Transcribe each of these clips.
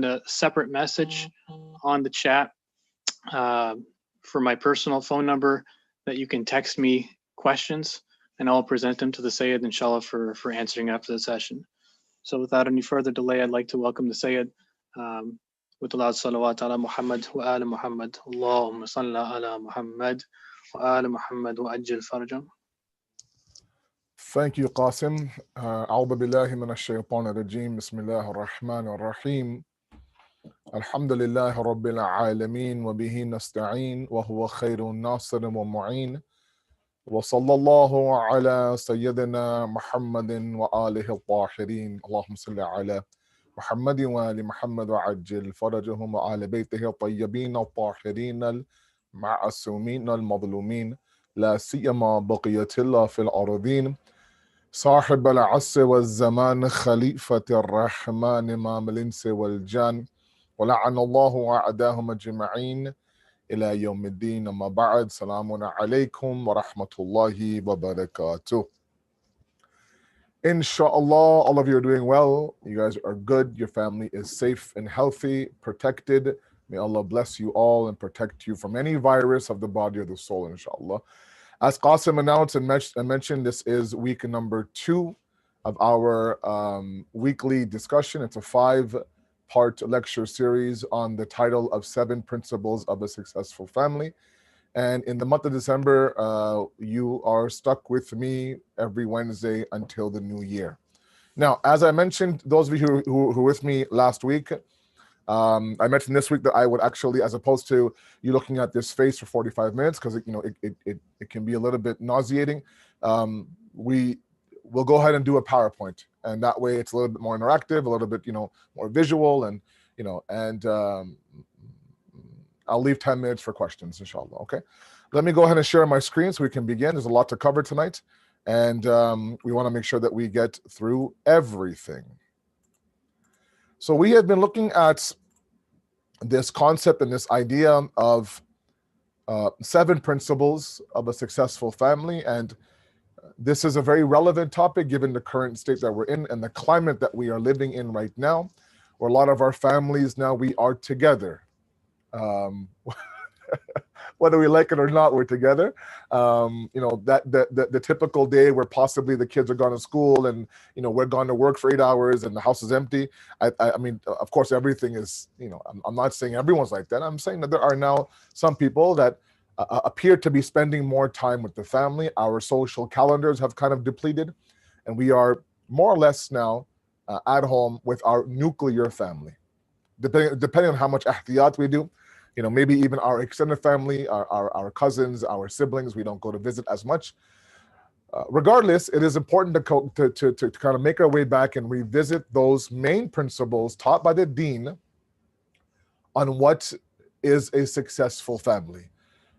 a separate message on the chat for my personal phone number that you can text me questions, and I'll present them to the Sayyid, inshallah, for answering after the session. So without any further delay, I'd like to welcome the Sayyid with the loud salawat ala Muhammad wa ala Muhammad. Allahumma salli ala Muhammad wa ala Muhammad wa ajil farjam. Thank you, Qasim. أعوذ بالله من الشيطان الرجيم. بسم الله الرحمن الرحيم. الحمد لله رب العالمين وبه نستعين وهو خير ناصر ومعين وصلى الله على سيدنا محمد وآله الطاهرين. اللهم صل على محمد وآل محمد وعجل فرجهم وآل بيته الطيبين الطاهرين المعصومين المظلومين لا سيما بقية الله في الأرضين صاحب العصر والزمان خليفة الرحمن إمام الإنس والجان ولعن الله أعداهم أجمعين إلى يوم الدين. أما بعد، سلام عليكم ورحمة الله وبركاته. Inshallah, all of you are doing well. You guys are good. Your family is safe and healthy, protected. May Allah bless you all and protect you from any virus of the body or the soul, inshallah. As Qasim announced and mentioned, this is week number 2 of our weekly discussion. It's a 5-part lecture series on the title of 7 Principles of a Successful Family. And in the month of December, you are stuck with me every Wednesday until the new year. Now, as I mentioned, those of you who were with me last week, I mentioned this week that I would actually, as opposed to you looking at this face for 45 minutes, because it can be a little bit nauseating, we will go ahead and do a PowerPoint, and that way it's a little bit more interactive, a little bit more visual, and I'll leave 10 minutes for questions, inshallah. Okay, let me go ahead and share my screen so we can begin. There's a lot to cover tonight, and we want to make sure that we get through everything. So we have been looking at this concept and this idea of 7 principles of a successful family, and this is a very relevant topic given the current state that we're in and the climate that we are living in right now, where a lot of our families now, we are together. Whether we like it or not, we're together. The typical day where possibly the kids are gone to school and we're gone to work for 8 hours and the house is empty. I mean, of course, everything is. I'm not saying everyone's like that. I'm saying that there are now some people that appear to be spending more time with the family. Our social calendars have kind of depleted, and we are more or less now at home with our nuclear family. Depending on how much ihtiyat we do, maybe even our extended family, our cousins, our siblings, we don't go to visit as much. Regardless, it is important to kind of make our way back and revisit those main principles taught by the Deen on what is a successful family.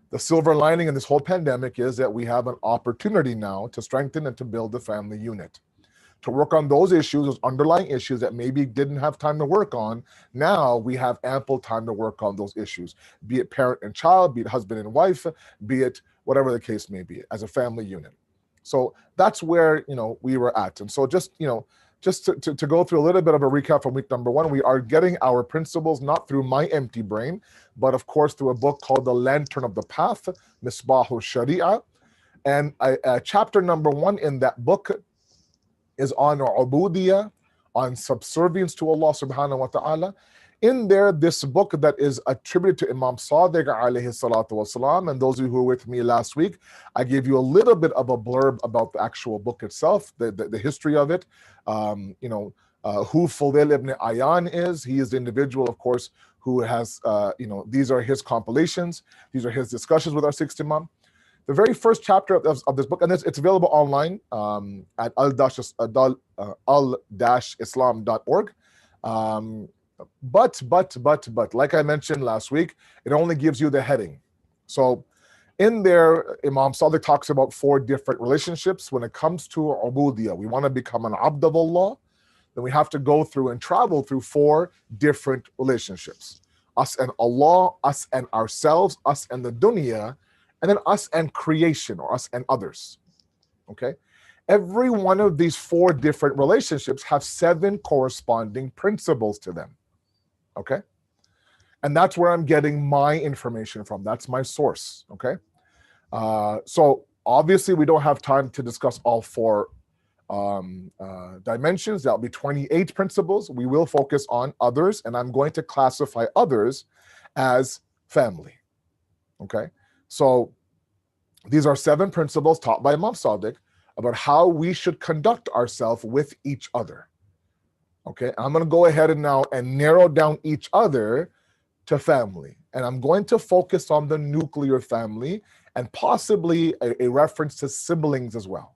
The silver lining in this whole pandemic is that we have an opportunity now to strengthen and to build the family unit, to work on those issues, those underlying issues that maybe didn't have time to work on. Now we have ample time to work on those issues, be it parent and child, be it husband and wife, be it whatever the case may be, as a family unit. So that's where we were at. And so just to go through a little bit of a recap from week number 1, we are getting our principles not through my empty brain, but of course through a book called The Lantern of the Path, Misbahul Sharia. And chapter number 1 in that book is on ubudiyah, on subservience to Allah subhanahu wa ta'ala. In there, this book that is attributed to Imam Sadiq alayhi salatu wasalam, and those of you who were with me last week, I gave you a little bit of a blurb about the actual book itself, the history of it, who Fudail ibn Ayyan is. He is the individual, of course, who has, these are his compilations, these are his discussions with our 6th Imam. The very first chapter of this book, and it's available online at al-islam.org. But like I mentioned last week, it only gives you the heading. So in there, Imam Sadiq talks about 4 different relationships. When it comes to ubudiyah, we want to become an abd of Allah, then we have to go through and travel through 4 different relationships. Us and Allah, us and ourselves, us and the dunya, and then us and creation, or us and others. Okay? Every one of these 4 different relationships have 7 corresponding principles to them. okay? And that's where I'm getting my information from. That's my source, okay? So obviously we don't have time to discuss all 4 dimensions. That'll be 28 principles. We will focus on others, and I'm going to classify others as family, okay? So these are 7 principles taught by Imam Sadiq about how we should conduct ourselves with each other, okay? I'm going to go ahead and now narrow down each other to family, and I'm going to focus on the nuclear family and possibly a reference to siblings as well,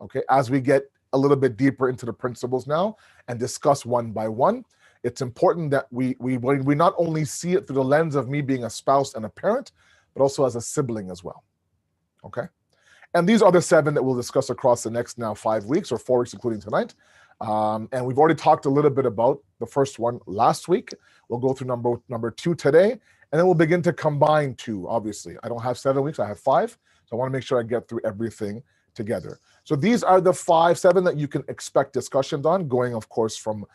okay? As we get a little bit deeper into the principles now and discuss one by one, it's important that we not only see it through the lens of me being a spouse and a parent, but also as a sibling as well, okay? And these are the 7 that we'll discuss across the next now 5 weeks or 4 weeks, including tonight. And we've already talked a little bit about the first one last week. We'll go through number 2 today, and then we'll begin to combine 2, obviously. I don't have 7 weeks, I have 5. So I want to make sure I get through everything together. So these are the 7 that you can expect discussions on, going, of course, from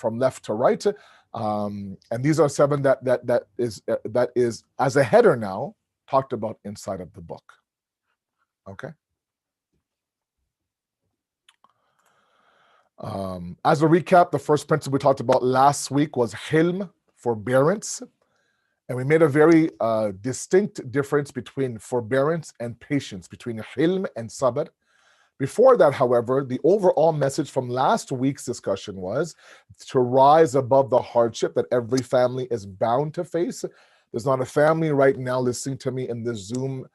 left to right. And these are 7 that is as a header now talked about inside of the book. Okay. As a recap, the first principle we talked about last week was hilm, forbearance. And we made a very distinct difference between forbearance and patience, between hilm and sabr. Before that, however, the overall message from last week's discussion was to rise above the hardship that every family is bound to face. There's not a family right now listening to me in this Zoom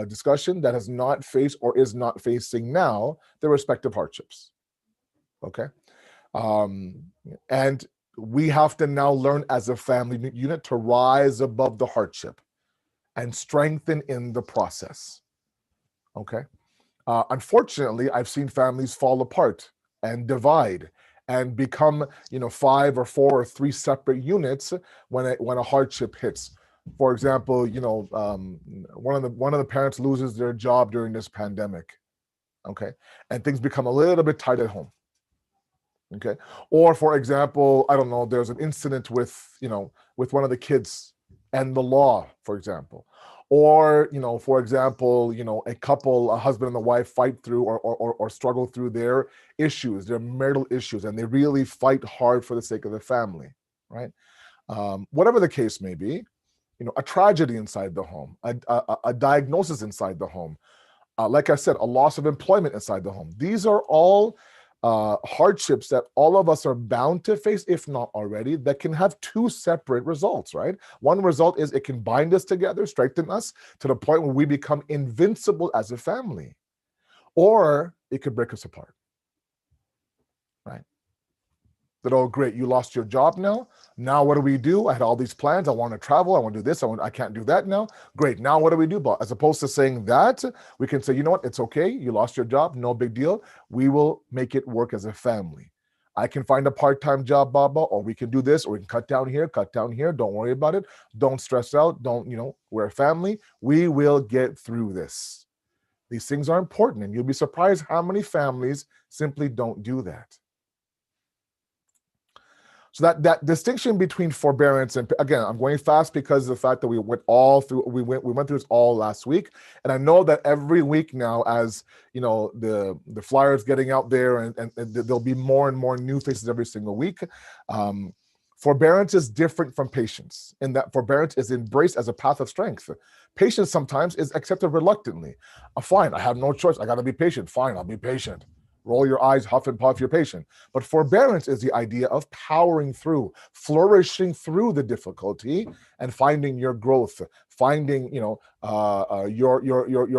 discussion that has not faced or is not facing now their respective hardships. Okay. And we have to now learn as a family unit to rise above the hardship and strengthen in the process. Okay. Unfortunately, I've seen families fall apart and divide and become, 5 or 4 or 3 separate units when a hardship hits. For example, one of the parents loses their job during this pandemic. Okay. And things become a little bit tight at home. Okay. Or for example, I don't know, there's an incident with one of the kids and the law, for example. Or, for example, a couple, a husband and a wife fight through or struggle through their issues, their marital issues, and they really fight hard for the sake of the family, right? Whatever the case may be, a tragedy inside the home, a diagnosis inside the home, like I said, a loss of employment inside the home. These are all hardships that all of us are bound to face, if not already, that can have 2 separate results, right? One result is it can bind us together, strengthen us to the point where we become invincible as a family, or it could break us apart, right? That, oh, great, you lost your job now. Now what do? I had all these plans. I want to travel. I want to do this. I can't do that now. Great. Now what do we do? But as opposed to saying that, we can say, you know what? It's okay. You lost your job. No big deal. We will make it work as a family. I can find a part-time job, Baba, or we can do this, or we can cut down here. Don't worry about it. Don't stress out. We're a family. We will get through this. These things are important, and you'll be surprised how many families simply don't do that. So that distinction between forbearance and, again, I'm going fast because of the fact that we went through this all last week, and I know that every week now, as the flyers getting out there, and there'll be more and more new faces every single week. Forbearance is different from patience in that forbearance is embraced as a path of strength. Patience sometimes is accepted reluctantly. Fine, I have no choice. I got to be patient. Fine, I'll be patient. Roll your eyes, huff and puff, you're patient. But forbearance is the idea of powering through, flourishing through the difficulty, and finding your growth, finding your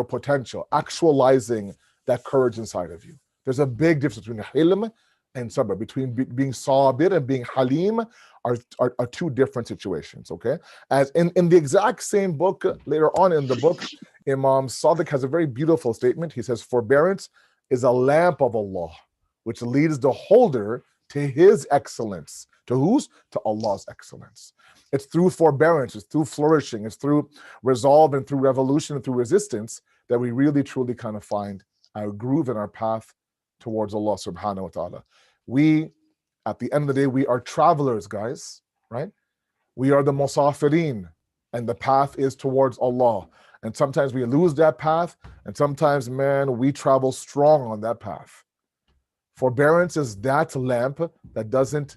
potential, actualizing that courage inside of you. There's a big difference between hilm and sabr. Between being sabir and being halim are 2 different situations. Okay, as in the exact same book, later on in the book, Imam Sadiq has a very beautiful statement. He says, forbearance is a lamp of Allah, which leads the holder to his excellence. To whose? To Allah's excellence. It's through forbearance, it's through flourishing, it's through resolve and through revolution and through resistance that we really truly kind of find our groove and our path towards Allah subhanahu wa ta'ala. We At the end of the day, we are travelers, guys, right? We are the musafirin, and the path is towards Allah. And sometimes we lose that path, and sometimes, man, we travel strong on that path. Forbearance is that lamp that doesn't,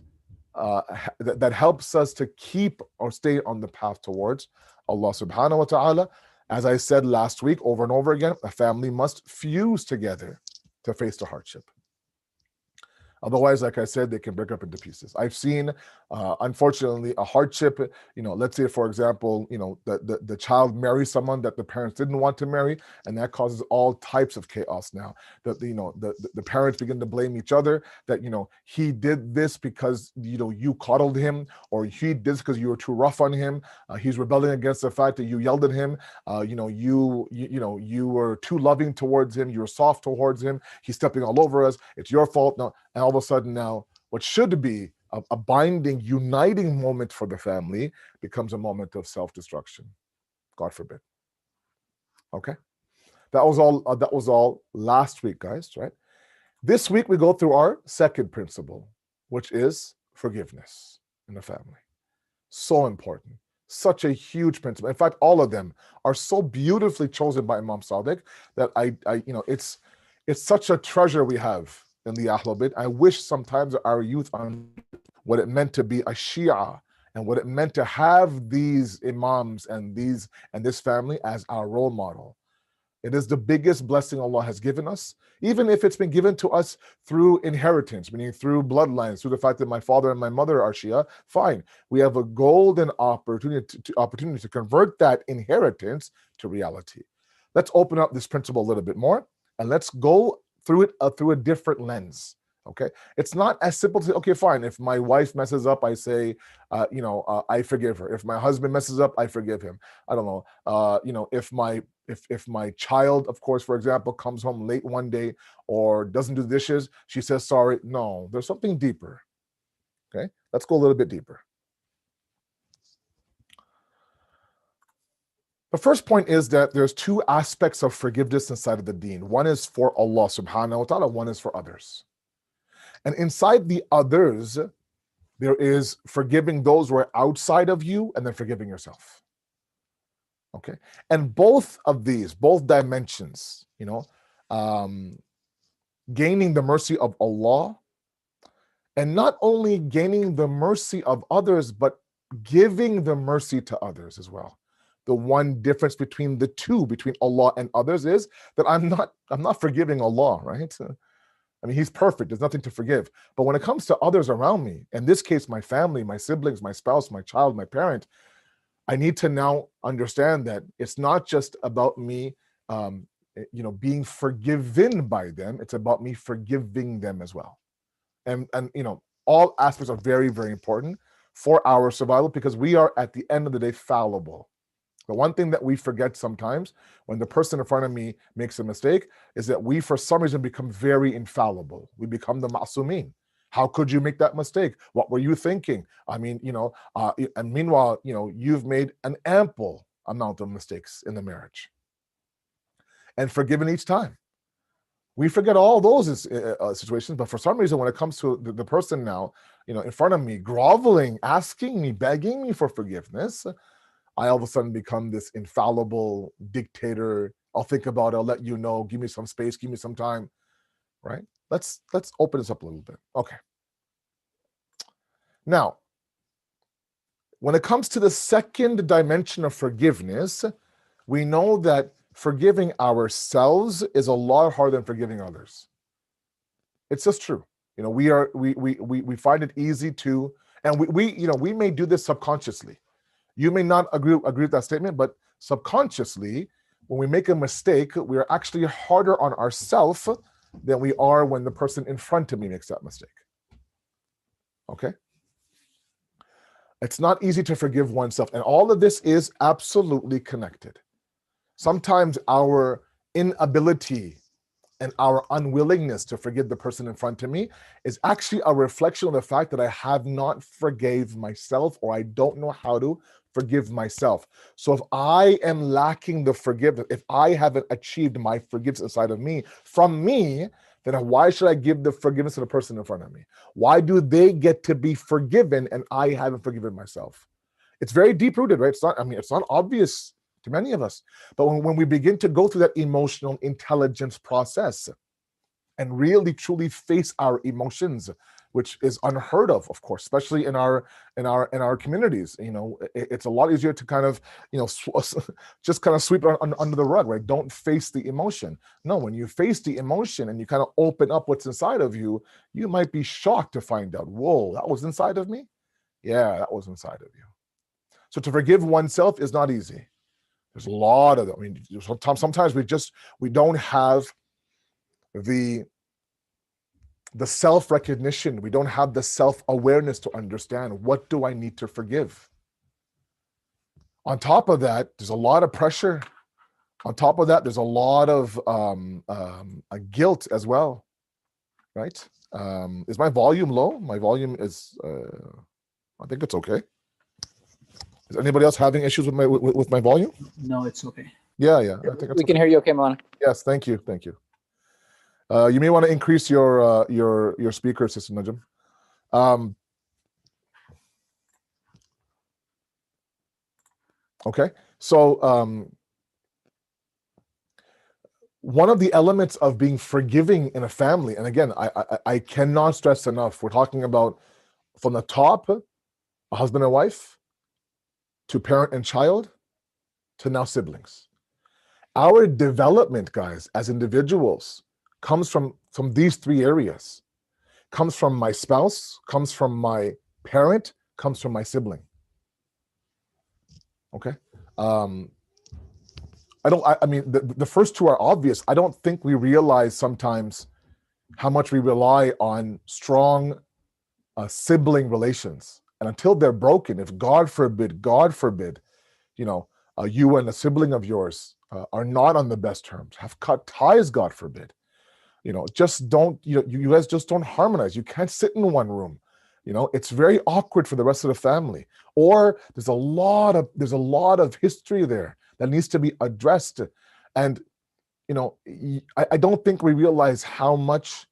that helps us to keep or stay on the path towards Allah subhanahu wa ta'ala. As I said last week, over and over again, a family must fuse together to face the hardship. Otherwise, like I said, they can break up into pieces. I've seen, unfortunately, a hardship. Let's say, for example, the child marries someone that the parents didn't want to marry, and that causes all types of chaos. Now, the parents begin to blame each other. That he did this because you coddled him, or he did this because you were too rough on him. He's rebelling against the fact that you yelled at him. You were too loving towards him. You were soft towards him. He's stepping all over us. It's your fault. No. And all of a sudden now, what should be a binding, uniting moment for the family becomes a moment of self-destruction. God forbid. Okay? That was all last week, guys, right? This week we go through our second principle, which is forgiveness in the family. So important. Such a huge principle. In fact, all of them are so beautifully chosen by Imam Sadiq that it's such a treasure we have in the Ahlul Bayt. I wish sometimes our youth understood what it meant to be a Shia and what it meant to have these imams and this family as our role model. It is the biggest blessing Allah has given us, even if it's been given to us through inheritance, meaning through bloodlines, through the fact that my father and my mother are Shia. Fine, we have a golden opportunity to convert that inheritance to reality. Let's open up this principle a little bit more, and let's go through it through a different lens. Okay, it's not as simple to say, okay, fine, if my wife messes up, I say, I forgive her. If my husband messes up, I forgive him. I don't know. If my child, of course, for example, comes home late one day or doesn't do the dishes, she says sorry. No, there's something deeper. Okay, let's go a little bit deeper. The first point is that there's two aspects of forgiveness inside of the deen. One is for Allah subhanahu wa ta'ala, one is for others. And inside the others, there is forgiving those who are outside of you and then forgiving yourself. Okay? And both of these, both dimensions, gaining the mercy of Allah, and not only gaining the mercy of others, but giving the mercy to others as well. The one difference between the two, between Allah and others, is that I'm not forgiving Allah, right? I mean, He's perfect. There's nothing to forgive. But when it comes to others around me, in this case, my family, my siblings, my spouse, my child, my parent, I need to now understand that it's not just about me, being forgiven by them. It's about me forgiving them as well. And all aspects are very, very important for our survival, because we are, at the end of the day, fallible. The one thing that we forget sometimes when the person in front of me makes a mistake is that we, for some reason, become very infallible. We become the ma'sumin. How could you make that mistake? What were you thinking? I mean, and meanwhile, you've made an ample amount of mistakes in the marriage and forgiven each time. We forget all those situations, but for some reason, when it comes to the person now, in front of me, groveling, asking me, begging me for forgiveness, I all of a sudden become this infallible dictator. I'll think about it. I'll let you know. Give me some space. Give me some time. Right? Let's open this up a little bit. Okay. Now, when it comes to the second dimension of forgiveness, we know that forgiving ourselves is a lot harder than forgiving others. It's just true. We find it easy to, and we may do this subconsciously. You may not agree with that statement, but subconsciously, when we make a mistake, we are actually harder on ourselves than we are when the person in front of me makes that mistake. Okay? It's not easy to forgive oneself, and all of this is absolutely connected. Sometimes our inability and our unwillingness to forgive the person in front of me is actually a reflection of the fact that I have not forgave myself, or I don't know how to forgive myself. So if I am lacking the forgiveness, if I haven't achieved my forgiveness inside of me, from me, then why should I give the forgiveness to the person in front of me? Why do they get to be forgiven and I haven't forgiven myself? It's very deep rooted, right? It's not obvious to many of us. But when we begin to go through that emotional intelligence process and really truly face our emotions, which is unheard of course, especially in our communities, it's a lot easier to kind of, just kind of sweep it under the rug, right? Don't face the emotion. No, when you face the emotion and you kind of open up what's inside of you, you might be shocked to find out, whoa, that was inside of me? Yeah, that was inside of you. So to forgive oneself is not easy. There's a lot of them. I mean, sometimes we don't have the self-recognition. We don't have the self-awareness to understand, what do I need to forgive? On top of that, there's a lot of pressure. On top of that, there's a lot of a guilt as well, right? Is my volume low? My volume is, I think it's okay. Is anybody else having issues with my volume? No, it's okay. Yeah. I think we can hear you okay, Moana. Yes, thank you. You may want to increase your speaker, Sister Najim. Okay, so one of the elements of being forgiving in a family, and again, I cannot stress enough, we're talking about from the top, a husband and wife, to parent and child, to now siblings. Our development, guys, as individuals, comes from these three areas. Comes from my spouse, comes from my parent, comes from my sibling. Okay. I mean, the first two are obvious. I don't think we realize sometimes how much we rely on strong sibling relations. And until they're broken, if God forbid, you and a sibling of yours are not on the best terms, have cut ties, God forbid, just don't, you guys just don't harmonize. You can't sit in one room. It's very awkward for the rest of the family. Or there's a lot of history there that needs to be addressed. And, I don't think we realize how much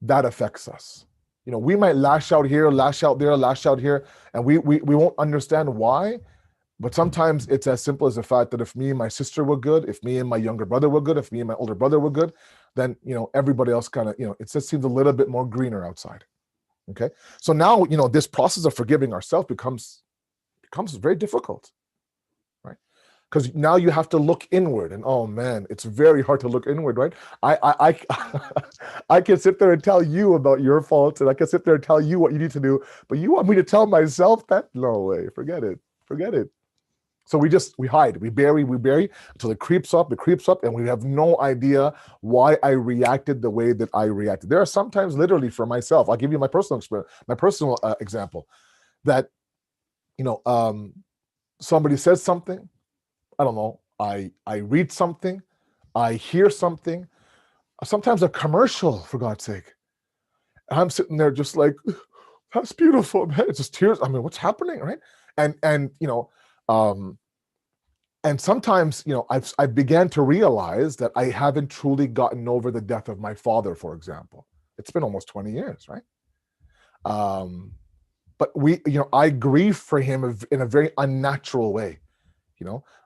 that affects us. We might lash out here, lash out there, lash out here, and we won't understand why. But sometimes it's as simple as the fact that if me and my sister were good, if me and my younger brother were good, if me and my older brother were good, then, everybody else kind of, it just seems a little bit more greener outside. Okay. So now, this process of forgiving ourselves becomes very difficult, right? Because now you have to look inward, and oh man, it's very hard to look inward, right? I can sit there and tell you about your faults, and I can sit there and tell you what you need to do, but you want me to tell myself that? No way, forget it. So we hide, we bury until it creeps up, and we have no idea why I reacted the way that I reacted. There are sometimes, literally for myself, I'll give you my personal experience, my personal example, that, somebody says something, I don't know, I read something, I hear something, sometimes a commercial, for God's sake. I'm sitting there just like, that's beautiful, man. It's just tears. I mean, what's happening, right? And sometimes, I began to realize that I haven't truly gotten over the death of my father, for example. It's been almost 20 years, right? But I grieve for him in a very unnatural way.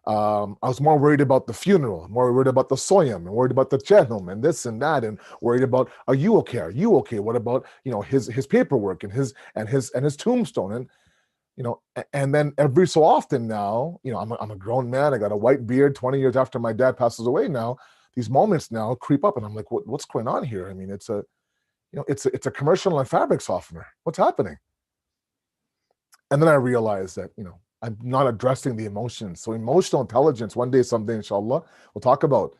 I was more worried about the funeral, more worried about the soyam, and worried about the chenom and this and that, and worried about, are you okay? Are you okay? What about, his paperwork and his tombstone? And, and then every so often now, I'm a grown man. I got a white beard 20 years after my dad passes away now. These moments now creep up, and I'm like, what's going on here? I mean, it's a commercial on fabric softener. What's happening? And then I realized that, I'm not addressing the emotions. So emotional intelligence, one day someday, inshallah, we'll talk about,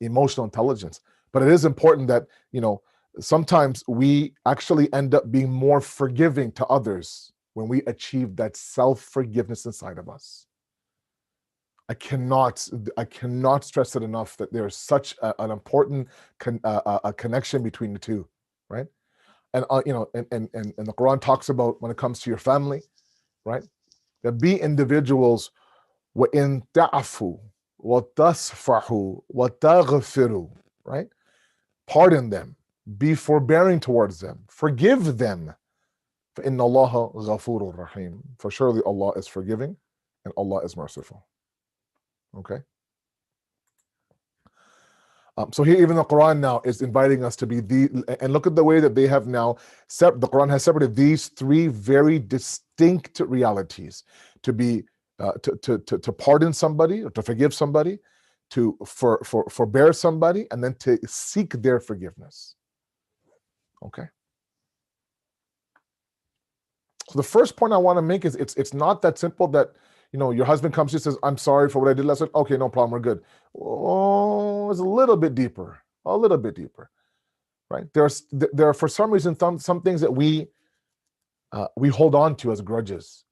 emotional intelligence. But it is important that, sometimes we actually end up being more forgiving to others when we achieve that self-forgiveness inside of us. I cannot stress it enough that there's such an important a connection between the two, right? And and the Quran talks about, when it comes to your family, right? That be individuals وَإِن تَعْفُوا وَتَصْفَحُوا وَتَغْفِرُوا, right? pardon them, be forbearing towards them, forgive them. فَإِنَّ اللَّهَ غَفُورٌ رَحِيمٌ. For surely Allah is forgiving and Allah is merciful. Okay. So here, even the Quran now is inviting us to be and look at the way that they have now, the Quran has separated these three very distinct realities: to be, to pardon somebody, or to forgive somebody, to forbear somebody, and then to seek their forgiveness. Okay. So the first point I want to make is it's not that simple that, your husband comes to you and says, I'm sorry for what I did last week. Okay, no problem, we're good. Oh, it's a little bit deeper, right? There are for some reason some things that we hold on to as grudges.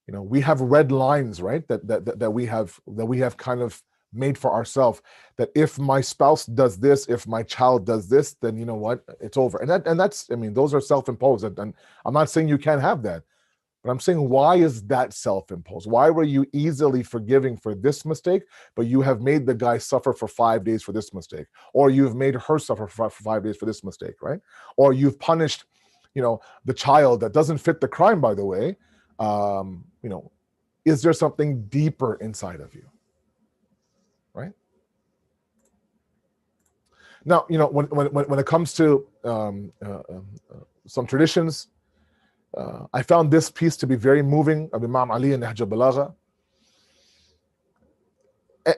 We have red lines, right? That we have kind of made for ourselves. That if my spouse does this, if my child does this, then you know what, it's over. And that's those are self-imposed. And I'm not saying you can't have that. But I'm saying, why is that self-imposed? Why were you easily forgiving for this mistake, but you have made the guy suffer for 5 days for this mistake? Or you've made her suffer for 5 days for this mistake, right? Or you've punished, the child that doesn't fit the crime, by the way. Is there something deeper inside of you, right? Now, when it comes to some traditions, I found this piece to be very moving of Imam Ali in Nahj al-Balagha.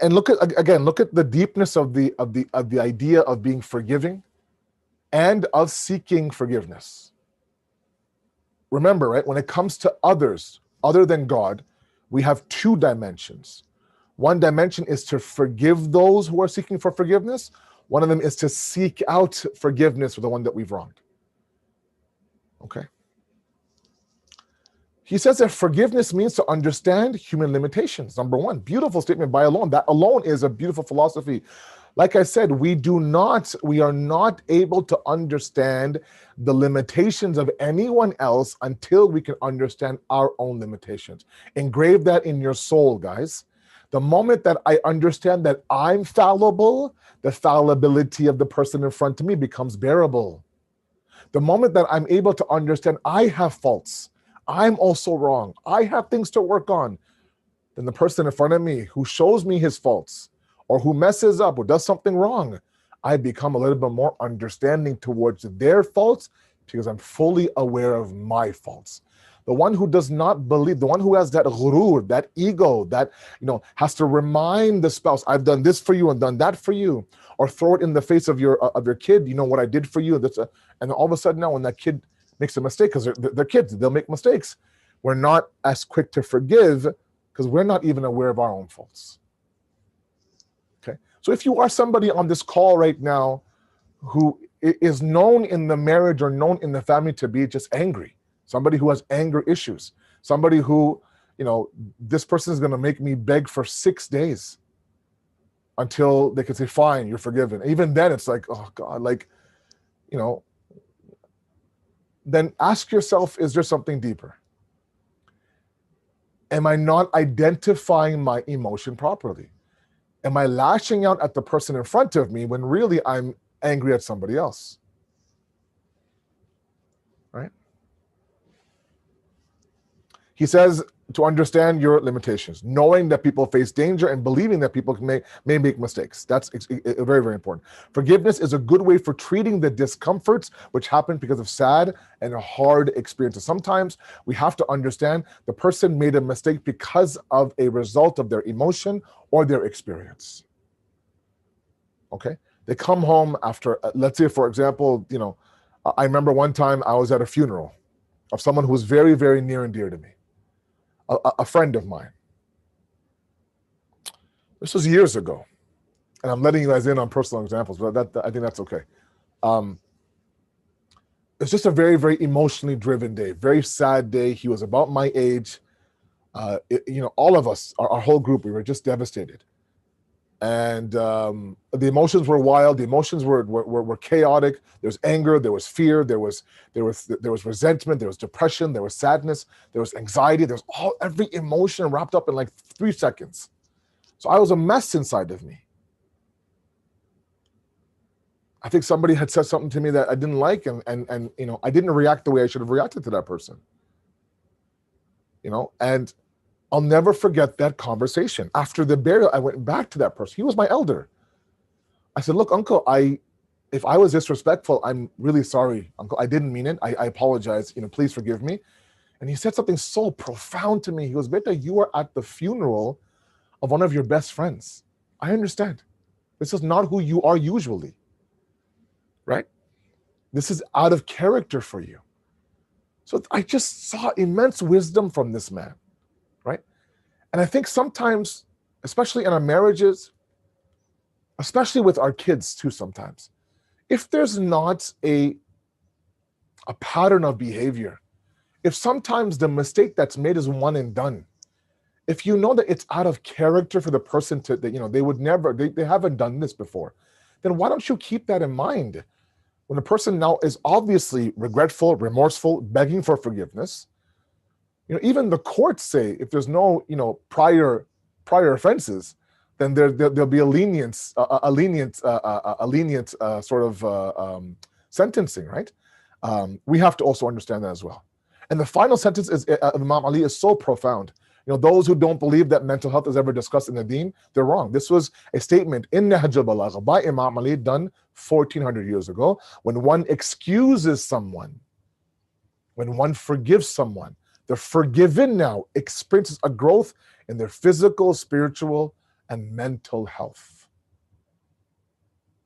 And look at the deepness of the idea of being forgiving and of seeking forgiveness. Remember, right, when it comes to others other than God, we have two dimensions. One dimension is to forgive those who are seeking for forgiveness. One of them is to seek out forgiveness for the one that we've wronged. Okay. He says that forgiveness means to understand human limitations. Number one, beautiful statement by alone. That alone is a beautiful philosophy. Like I said, we are not able to understand the limitations of anyone else until we can understand our own limitations. Engrave that in your soul, guys. The moment that I understand that I'm fallible, the fallibility of the person in front of me becomes bearable. The moment that I'm able to understand I have faults, I'm also wrong, I have things to work on, then the person in front of me who shows me his faults or who messes up or does something wrong, I become a little bit more understanding towards their faults because I'm fully aware of my faults. The one who does not believe, the one who has that ghurur, that ego, that has to remind the spouse, I've done this for you and done that for you, or throw it in the face of your kid, what I did for you. And all of a sudden now when that kid makes a mistake, because they're kids, they'll make mistakes, we're not as quick to forgive because we're not even aware of our own faults. Okay, so if you are somebody on this call right now who is known in the marriage or known in the family to be just angry, somebody who has anger issues, somebody who, this person is going to make me beg for 6 days until they can say, fine, you're forgiven. Even then it's like, oh God, then ask yourself, is there something deeper? Am I not identifying my emotion properly? Am I lashing out at the person in front of me when really I'm angry at somebody else? Right? He says to understand your limitations, knowing that people face danger and believing that people may make mistakes. That's very, very important. Forgiveness is a good way for treating the discomforts which happen because of sad and hard experiences. Sometimes we have to understand the person made a mistake because of a result of their emotion or their experience. Okay? They come home after, let's say, for example, I remember one time I was at a funeral of someone who was very, very near and dear to me. A friend of mine. This was years ago, and I'm letting you guys in on personal examples, but I think that's okay. It's just a very, very emotionally driven day, very sad day. He was about my age. All of us, our whole group, we were just devastated. And the emotions were wild. The emotions were chaotic. There was anger. There was fear. There was resentment. There was depression. There was sadness. There was anxiety. There was every emotion wrapped up in like 3 seconds. So I was a mess inside of me. I think somebody had said something to me that I didn't like, and I didn't react the way I should have reacted to that person. And I'll never forget that conversation. After the burial, I went back to that person. He was my elder. I said, look, uncle, if I was disrespectful, I'm really sorry, uncle. I didn't mean it. I apologize. Please forgive me. And he said something so profound to me. He goes, Beta, you were at the funeral of one of your best friends. I understand. This is not who you are usually, right? This is out of character for you. So I just saw immense wisdom from this man, right? And I think sometimes, especially in our marriages, especially with our kids too sometimes, if there's not a pattern of behavior, if sometimes the mistake that's made is one and done, if you know that it's out of character for the person to, they would never, they haven't done this before, then why don't you keep that in mind? When a person now is obviously regretful, remorseful, begging for forgiveness, even the courts say if there's no, prior offenses, then there'll be a lenient sort of sentencing, right? We have to also understand that as well. And the final sentence is Imam Ali is so profound. Those who don't believe that mental health is ever discussed in the deen, they're wrong. This was a statement in Nahj al-Balagha by Imam Ali done 1400 years ago. When one excuses someone, when one forgives someone, the forgiven now experiences a growth in their physical, spiritual, and mental health.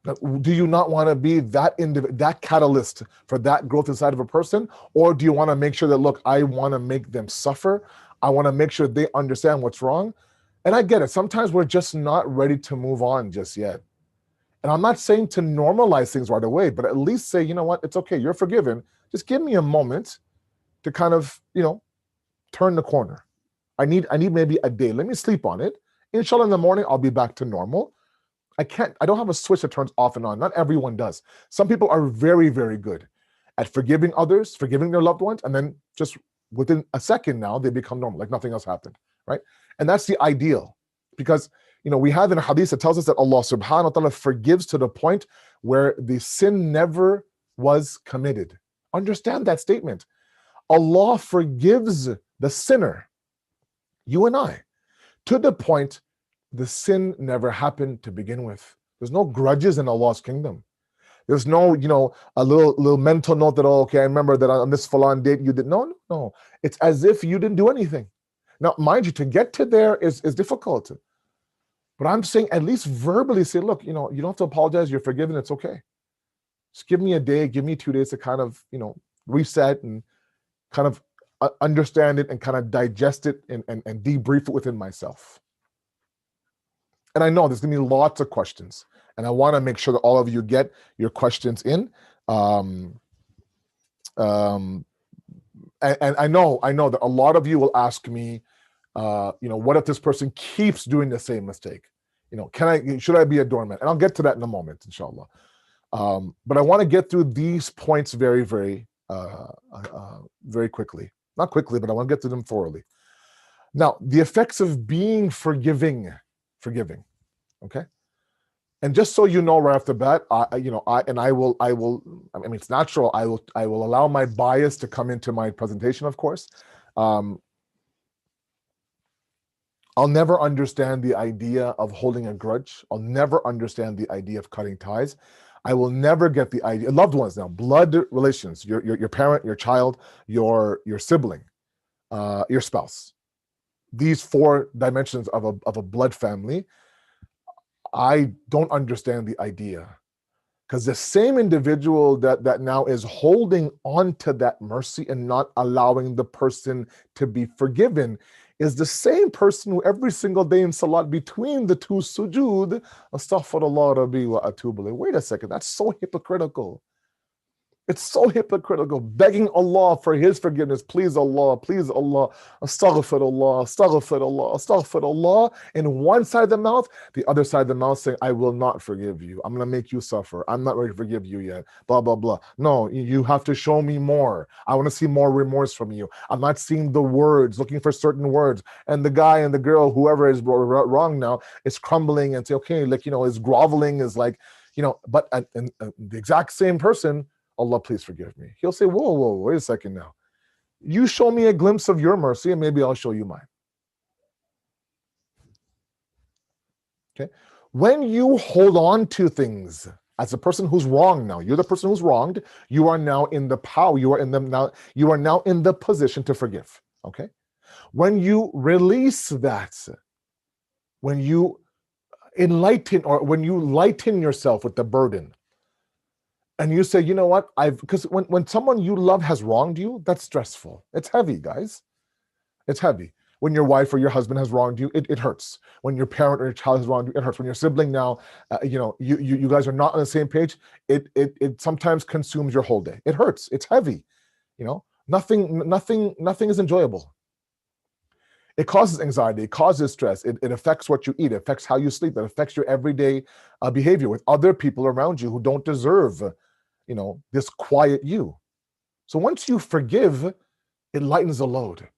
Now, do you not want to be that catalyst for that growth inside of a person? Or do you want to make sure that, look, I want to make them suffer. I want to make sure they understand what's wrong. And I get it. Sometimes we're just not ready to move on just yet. And I'm not saying to normalize things right away, but at least say, you know what, it's okay. You're forgiven. Just give me a moment to kind of, turn the corner. I need maybe a day. Let me sleep on it. Inshallah, in the morning, I'll be back to normal. I don't have a switch that turns off and on. Not everyone does. Some people are very, very good at forgiving others, forgiving their loved ones, and then just within a second now, they become normal, like nothing else happened, right? And that's the ideal, because, we have in a hadith that tells us that Allah subhanahu wa ta'ala forgives to the point where the sin never was committed. Understand that statement. Allah forgives the sinner, you and I, to the point the sin never happened to begin with. There's no grudges in Allah's kingdom. There's no, a little mental note that, okay, I remember that on this Falan date you did. No. It's as if you didn't do anything. Now, mind you, to get to there is difficult. But I'm saying at least verbally say, look, you don't have to apologize. You're forgiven. It's okay. Just give me a day, give me 2 days to kind of, reset and kind of understand it and kind of digest it and debrief it within myself. And I know there's going to be lots of questions, and I want to make sure that all of you get your questions in. And I know that a lot of you will ask me, what if this person keeps doing the same mistake? Should I be a doormat? And I'll get to that in a moment, inshallah. But I want to get through these points very, very, very quickly. Not quickly, but I want to get to them thoroughly. Now, the effects of being forgiving, okay? And just so you know right off the bat, it's natural. I will allow my bias to come into my presentation, of course. I'll never understand the idea of holding a grudge. I'll never understand the idea of cutting ties. I will never get the idea. Loved ones now, blood relations, your parent, your child, your sibling, your spouse. These 4 dimensions of a blood family, I don't understand the idea, because the same individual that now is holding on to that mercy and not allowing the person to be forgiven is the same person who every single day in salat between the 2 sujood, astaghfirullah rabbi wa atubu ilayh. Wait a second, that's so hypocritical. It's so hypocritical, begging Allah for His forgiveness. Please Allah, astaghfirullah, astaghfirullah. In one side of the mouth, the other side of the mouth saying, I will not forgive you. I'm going to make you suffer. I'm not ready to forgive you yet. Blah, blah, blah. No, you have to show me more. I want to see more remorse from you. I'm not seeing the words, looking for certain words. And the guy and the girl, whoever is wrong now, is crumbling and say, okay, is groveling, is like, but the exact same person, Allah, please forgive me. He'll say, whoa, wait a second now. You show me a glimpse of your mercy and maybe I'll show you mine. Okay. When you hold on to things as a person who's wrong now, you're the person who's wronged, you are now in the power, you are now in the position to forgive. Okay. When you release that, when you enlighten or when you lighten yourself with the burden, and you say, you know what, because when someone you love has wronged you, that's stressful. It's heavy, guys. It's heavy. When your wife or your husband has wronged you, it hurts. When your parent or your child has wronged you, it hurts. When your sibling now, you guys are not on the same page, it sometimes consumes your whole day. It hurts. It's heavy. Nothing is enjoyable. It causes anxiety. It causes stress. It affects what you eat. It affects how you sleep. It affects your everyday behavior with other people around you who don't deserve, this quiet you. So once you forgive, it lightens the load.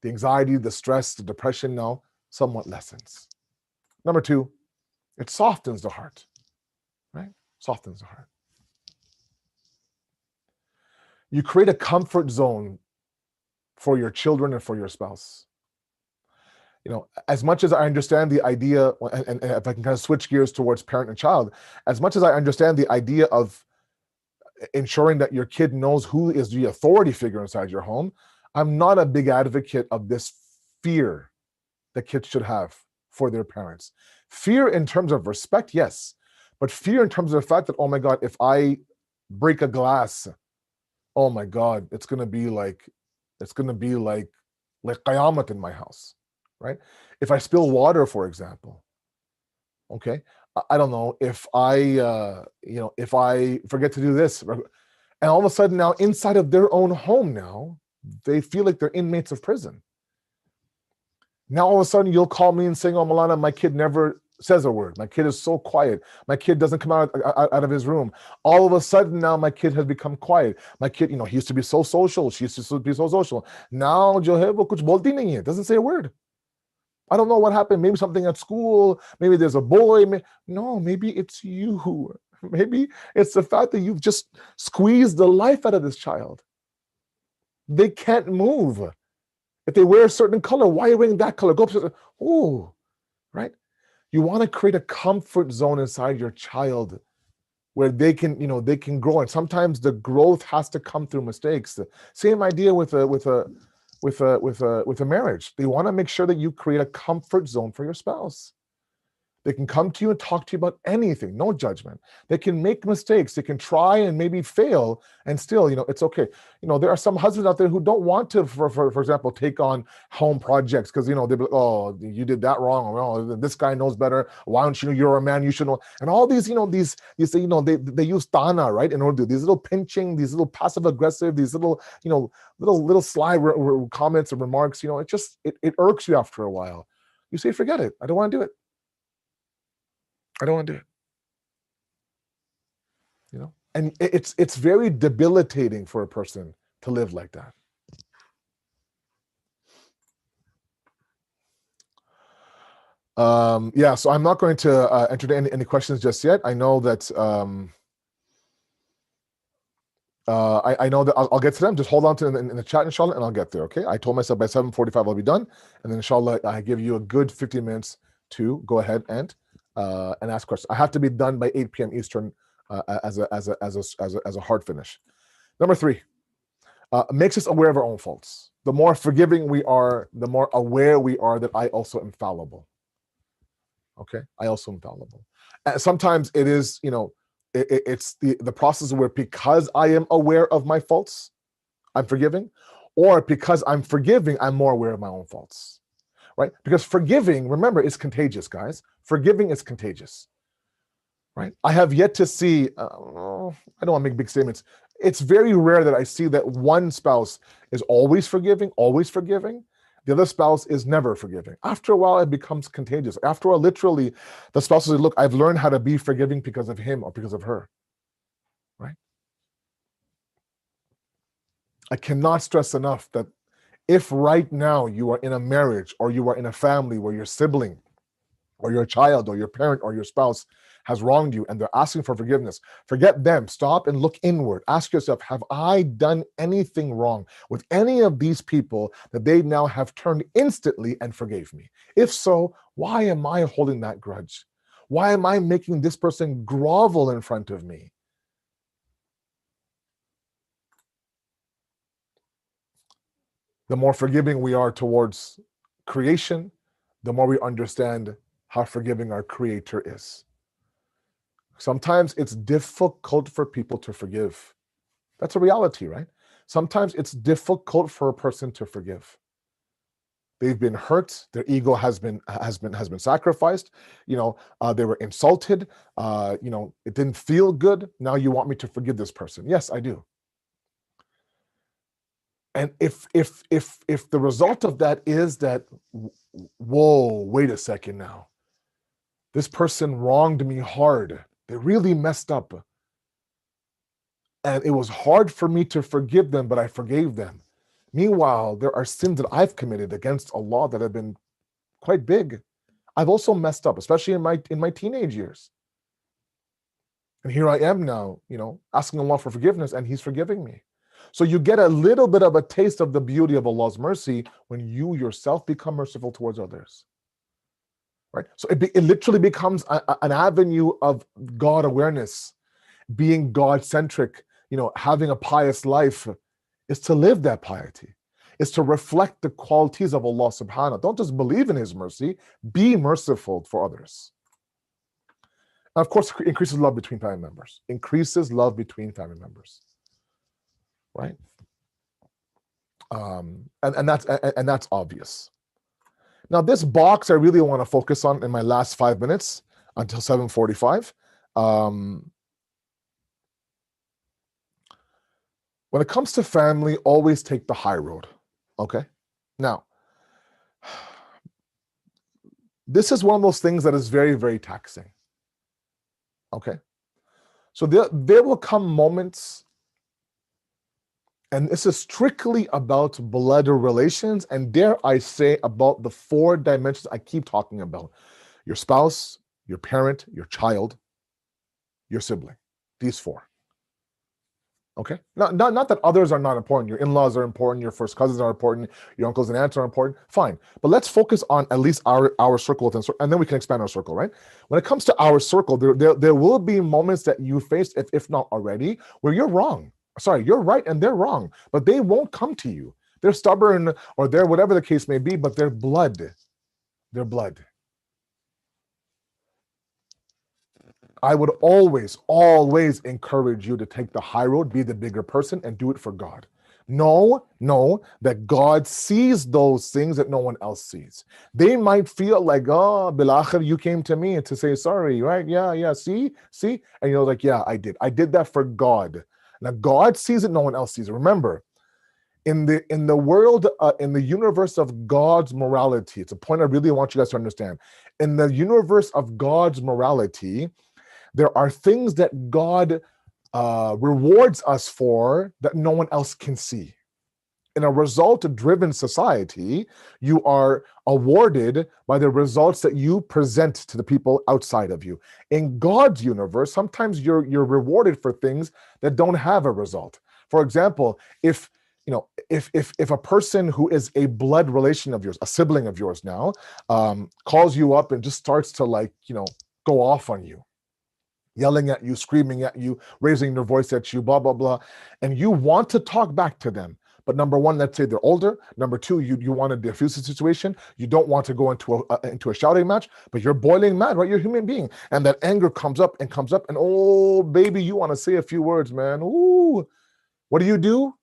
The anxiety, the stress, the depression now somewhat lessens. Number 2, it softens the heart, right? Softens the heart. You create a comfort zone for your children and for your spouse. As much as I understand the idea, and if I can kind of switch gears towards parent and child, as much as I understand the idea of ensuring that your kid knows who is the authority figure inside your home, I'm not a big advocate of this fear that kids should have for their parents. Fear in terms of respect, yes, but fear in terms of the fact that, oh my God, if I break a glass, oh my God, it's gonna be like Qayamat in my house, right? If I spill water, for example, okay, I don't know, if I forget to do this, and all of a sudden now inside of their own home now, they feel like they're inmates of prison. Now all of a sudden you'll call me and saying, oh, Malana, my kid never says a word. My kid is so quiet. My kid doesn't come out of his room. All of a sudden now my kid has become quiet. My kid, he used to be so social. She used to be so social. Now, jo hai, wo kuch bolti nahi hai. Doesn't say a word. I don't know what happened. Maybe something at school. Maybe there's a boy. No, maybe it's you. Maybe it's the fact that you've just squeezed the life out of this child. They can't move. If they wear a certain color, why are you wearing that color? Go up. Oh, right? You want to create a comfort zone inside your child where they can grow. And sometimes the growth has to come through mistakes. The same idea with a marriage. They want to make sure that you create a comfort zone for your spouse. They can come to you and talk to you about anything, no judgment. They can make mistakes. They can try and maybe fail, and still, it's okay. There are some husbands out there who don't want to, for example, take on home projects because, they'll be like, oh, you did that wrong. Or, oh, this guy knows better. Why don't you know you're a man? You should know. And all these, they use tana, right? In order to do these little pinching, these little passive aggressive, these little, little sly comments and remarks. It irks you after a while. You say, forget it. I don't want to do it. I don't want to do it. And it's very debilitating for a person to live like that. So I'm not going to entertain any questions just yet. I know that I know that I'll get to them. Just hold on to them in the chat, inshallah, and I'll get there. Okay. I told myself by 7:45 I'll be done, and then inshallah I give you a good 15 minutes to go ahead and ask questions. I have to be done by 8 p.m. Eastern as a hard finish. Number 3, makes us aware of our own faults. The more forgiving we are, the more aware we are that I also am fallible. Okay, I also am fallible. And sometimes it is, it's the process where because I am aware of my faults, I'm forgiving, or because I'm forgiving, I'm more aware of my own faults. Right? Because forgiving, remember, is contagious, guys. Forgiving is contagious, right? I have yet to see, I don't want to make big statements. It's very rare that I see that one spouse is always forgiving. The other spouse is never forgiving. After a while, it becomes contagious. After a while, literally, the spouse says, look, I've learned how to be forgiving because of him or because of her, right? I cannot stress enough that if right now you are in a marriage or you are in a family where your sibling or your child or your parent or your spouse has wronged you and they're asking for forgiveness, forget them. Stop and look inward. Ask yourself, have I done anything wrong with any of these people that they now have turned instantly and forgave me? If so, why am I holding that grudge? Why am I making this person grovel in front of me? The more forgiving we are towards creation, the more we understand how forgiving our Creator is. Sometimes it's difficult for people to forgive. That's a reality, right? Sometimes it's difficult for a person to forgive. They've been hurt. Their ego has been sacrificed. They were insulted. It didn't feel good. Now you want me to forgive this person? Yes, I do. And if the result of that is that, whoa, wait a second now, this person wronged me hard. They really messed up. And it was hard for me to forgive them, but I forgave them. Meanwhile, there are sins that I've committed against Allah that have been quite big. I've also messed up, especially in my teenage years. And here I am now, asking Allah for forgiveness, and He's forgiving me. So you get a little bit of a taste of the beauty of Allah's mercy when you yourself become merciful towards others. Right? So it literally becomes an avenue of God awareness, being God-centric, having a pious life is to live that piety, is to reflect the qualities of Allah subhanahu. Don't just believe in His mercy, be merciful for others. And of course, increases love between family members. Increases love between family members. Right? And that's obvious. Now, this box I really want to focus on in my last 5 minutes until 7:45. When it comes to family, always take the high road, okay? Now, this is one of those things that is very, very taxing, okay? So there will come moments, and this is strictly about blood relations, and dare I say about the 4 dimensions I keep talking about: your spouse, your parent, your child, your sibling. These 4. Okay, not that others are not important. Your in-laws are important. Your first cousins are important. Your uncles and aunts are important. Fine, but let's focus on at least our circle, and then we can expand our circle. Right? When it comes to our circle, there will be moments that you face, if not already, where you're wrong. Sorry, you're right and they're wrong, but they won't come to you. They're stubborn, or they're whatever the case may be, but they're blood. They're blood. I would always encourage you to take the high road, be the bigger person, and do it for God. Know that God sees those things that no one else sees. They might feel like, oh, Bilakhir, you came to me to say sorry, right? Yeah, see? And you're like, yeah, I did. I did that for God. Now, God sees it, no one else sees it. Remember, in the world, in the universe of God's morality, it's a point I really want you guys to understand. In the universe of God's morality, there are things that God rewards us for that no one else can see. In a result-driven society, you are awarded by the results that you present to the people outside of you. In God's universe, sometimes you're rewarded for things that don't have a result. For example, if a person who is a blood relation of yours, a sibling of yours now, calls you up and just starts to go off on you, yelling at you, screaming at you, raising their voice at you, blah, blah, blah. And you want to talk back to them. But number one, let's say they're older. Number two, you want to diffuse the situation. You don't want to go into a shouting match, but you're boiling mad, right? You're a human being. And that anger comes up, and oh, baby, you want to say a few words, man. Ooh. What do?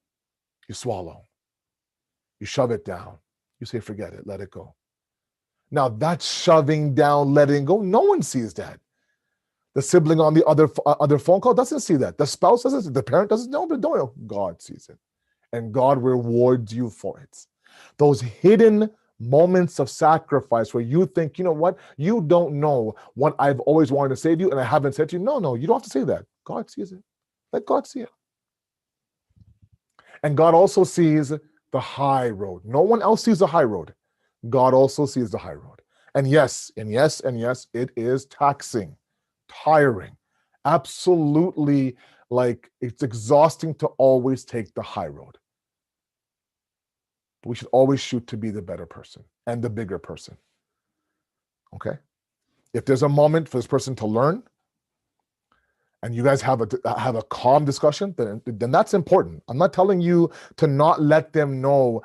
You swallow. You shove it down. You say, forget it, let it go. Now that's shoving down, letting go. No one sees that. The sibling on the other phone call doesn't see that. The spouse doesn't see it. The parent doesn't know, but don't know. God sees it. And God rewards you for it. Those hidden moments of sacrifice where you think, you know what? You don't know what I've always wanted to say to you and I haven't said to you. No, you don't have to say that. God sees it. Let God see it. And God also sees the high road. No one else sees the high road. God also sees the high road. And yes, it is taxing, tiring, absolutely, like it's exhausting to always take the high road. But we should always shoot to be the better person and the bigger person. Okay? If there's a moment for this person to learn, and you guys have a calm discussion, then that's important. I'm not telling you to not let them know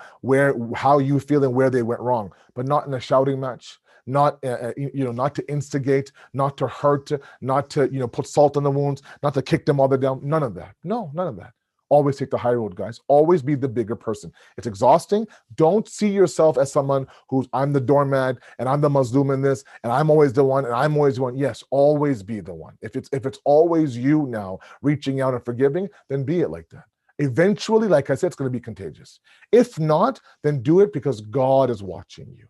how you feel and where they went wrong, but not in a shouting match, not not to instigate, not to hurt, not to put salt on the wounds, not to kick them all the down. None of that. No, none of that. Always take the high road, guys. Always be the bigger person. It's exhausting. Don't see yourself as someone who's, I'm the doormat and I'm the Muslim in this and I'm always the one and I'm always the one. Yes, always be the one. If it's always you now reaching out and forgiving, then be it like that. Eventually, like I said, it's going to be contagious. If not, then do it because God is watching you.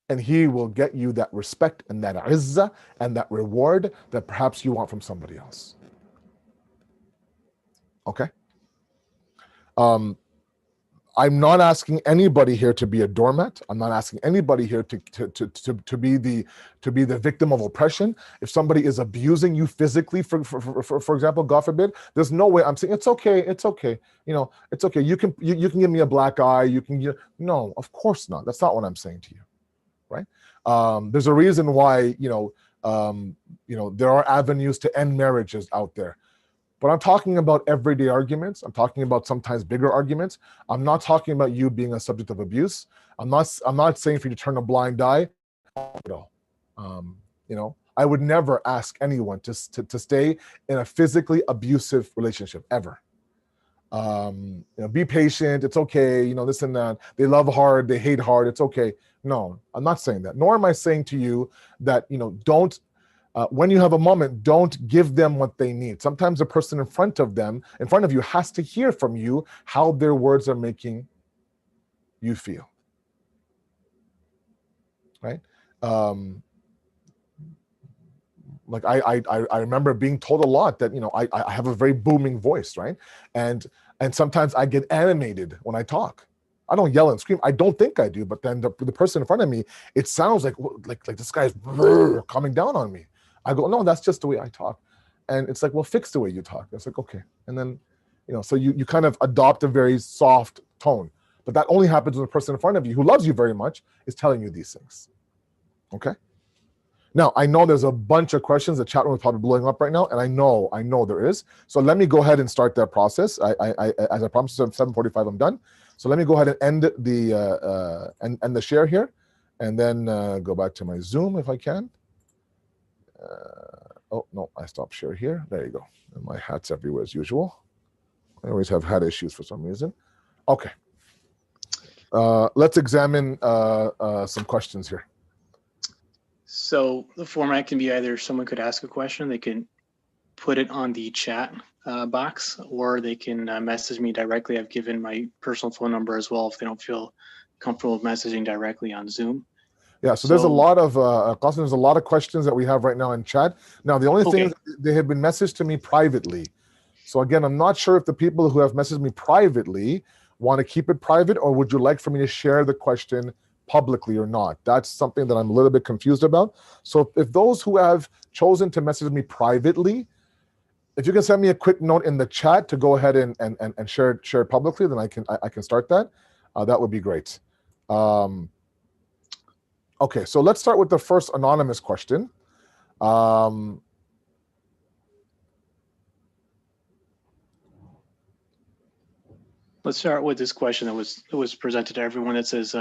And he will get you that respect and that izzah and that reward that perhaps you want from somebody else. Okay. I'm not asking anybody here to be a doormat. I'm not asking anybody here to be the victim of oppression. If somebody is abusing you physically, for example, God forbid, there's no way I'm saying it's okay. It's okay. It's okay. You can give me a black eye. No, of course not. That's not what I'm saying to you, right? There's a reason why there are avenues to end marriages out there. But I'm talking about everyday arguments. I'm talking about sometimes bigger arguments. I'm not talking about you being a subject of abuse. I'm not saying for you to turn a blind eye at all. I would never ask anyone to stay in a physically abusive relationship ever. Be patient. It's okay. This and that. They love hard. They hate hard. It's okay. No, I'm not saying that. Nor am I saying to you that don't. When you have a moment, don't give them what they need. Sometimes the person in front of you has to hear from you how their words are making you feel, right? Like I remember being told a lot that I have a very booming voice, right? And sometimes I get animated when I talk. I don't yell and scream. I don't think I do, but then the person in front of me, it sounds like this guy's coming down on me. I go, no, that's just the way I talk. And it's like, well, fix the way you talk. It's like, okay. And then, so you kind of adopt a very soft tone. But that only happens when the person in front of you who loves you very much is telling you these things. Okay? Now, I know there's a bunch of questions. The chat room is probably blowing up right now. And I know there is. So let me go ahead and start that process. As I promised, at 7:45, I'm done. So let me go ahead and end the share here. And then go back to my Zoom if I can. Oh, no, I stopped share here. There you go. And my hat's everywhere as usual. I always have hat issues for some reason. Okay. Let's examine some questions here. So the format can be either someone could ask a question, they can put it on the chat box, or they can message me directly. I've given my personal phone number as well if they don't feel comfortable messaging directly on Zoom. Yeah, so there's a lot of there's a lot of questions that we have right now in chat. Now, the only thing is they have been messaged to me privately. So again, I'm not sure if the people who have messaged me privately want to keep it private, or would you like for me to share the question publicly or not? That's something that I'm a little bit confused about. So if those who have chosen to message me privately, if you can send me a quick note in the chat to go ahead and share it publicly, then I can start that. That would be great. Okay, so let's start with the first anonymous question. Let's start with this question that was presented to everyone. It says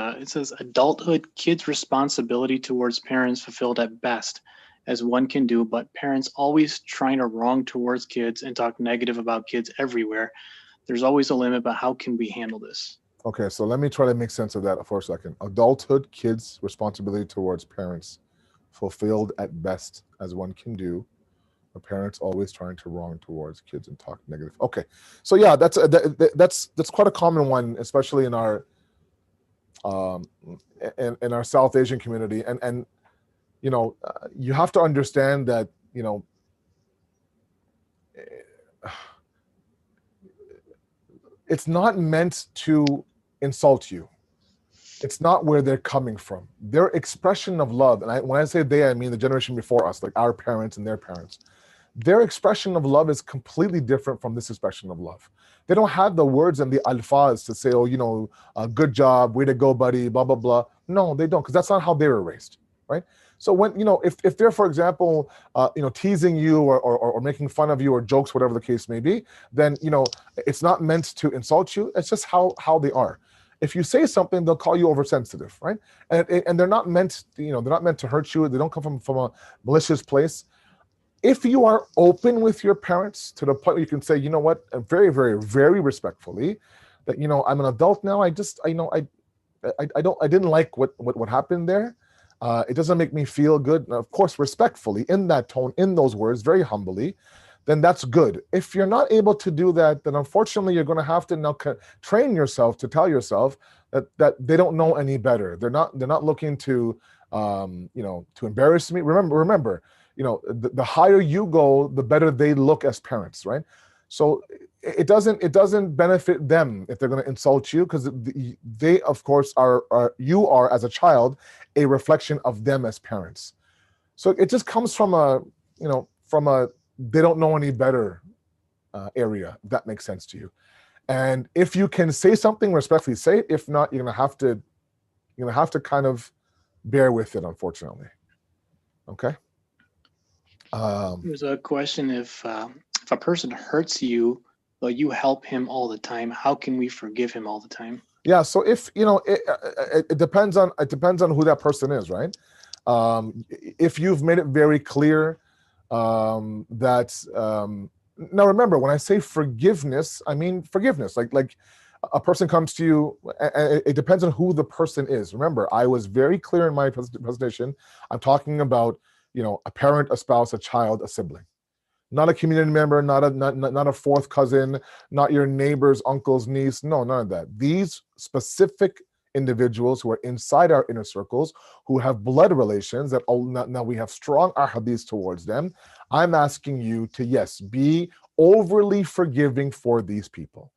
adulthood, kids' responsibility towards parents fulfilled at best as one can do, but parents always trying to wrong towards kids and talk negative about kids everywhere. There's always a limit, but how can we handle this? Okay, so let me try to make sense of that for a second. Adulthood, kids' responsibility towards parents fulfilled at best as one can do, but parents always trying to wrong towards kids and talk negative. Okay, so yeah, that's quite a common one, especially in our in our South Asian community, and you have to understand that it's not meant to insult you. It's not where they're coming from. Their expression of love, and when I say they, I mean the generation before us, like our parents and their parents. Their expression of love is completely different from this expression of love. They don't have the words and the alfaz to say, oh, good job, way to go, buddy, blah, blah, blah. No, they don't, because that's not how they were raised, right? So when, if they're, for example, teasing you or making fun of you or jokes, whatever the case may be, then, it's not meant to insult you. It's just how they are. If you say something, they'll call you oversensitive, right? And they're not meant, they're not meant to hurt you. They don't come from a malicious place. If you are open with your parents to the point where you can say, you know what, very, very, very respectfully, that, I'm an adult now. I didn't like what happened there. It doesn't make me feel good. Now, of course, respectfully, in that tone, in those words, very humbly, then that's good. If you're not able to do that, then unfortunately, you're going to have to now train yourself to tell yourself that they don't know any better. They're not looking to, to embarrass me. Remember, the higher you go, the better they look as parents, right? So it doesn't benefit them if they're going to insult you, because they, of course, you are as a child a reflection of them as parents. So it just comes from a they don't know any better area, if that makes sense to you. And if you can say something respectfully, say it. If not, you're gonna have to kind of bear with it, unfortunately. Okay. There's a question: if a person hurts you, but you help him all the time, how can we forgive him all the time? Yeah. So if it depends on who that person is, right? If you've made it very clear that now remember, when I say forgiveness, I mean forgiveness. Like a person comes to you, and it depends on who the person is. Remember, I was very clear in my presentation. I'm talking about a parent, a spouse, a child, a sibling, not a community member, not a fourth cousin, not your neighbor's uncle's niece. No, none of that. These specific individuals who are inside our inner circles, who have blood relations, that now we have strong ahadith towards them. I'm asking you to, yes, be overly forgiving for these people.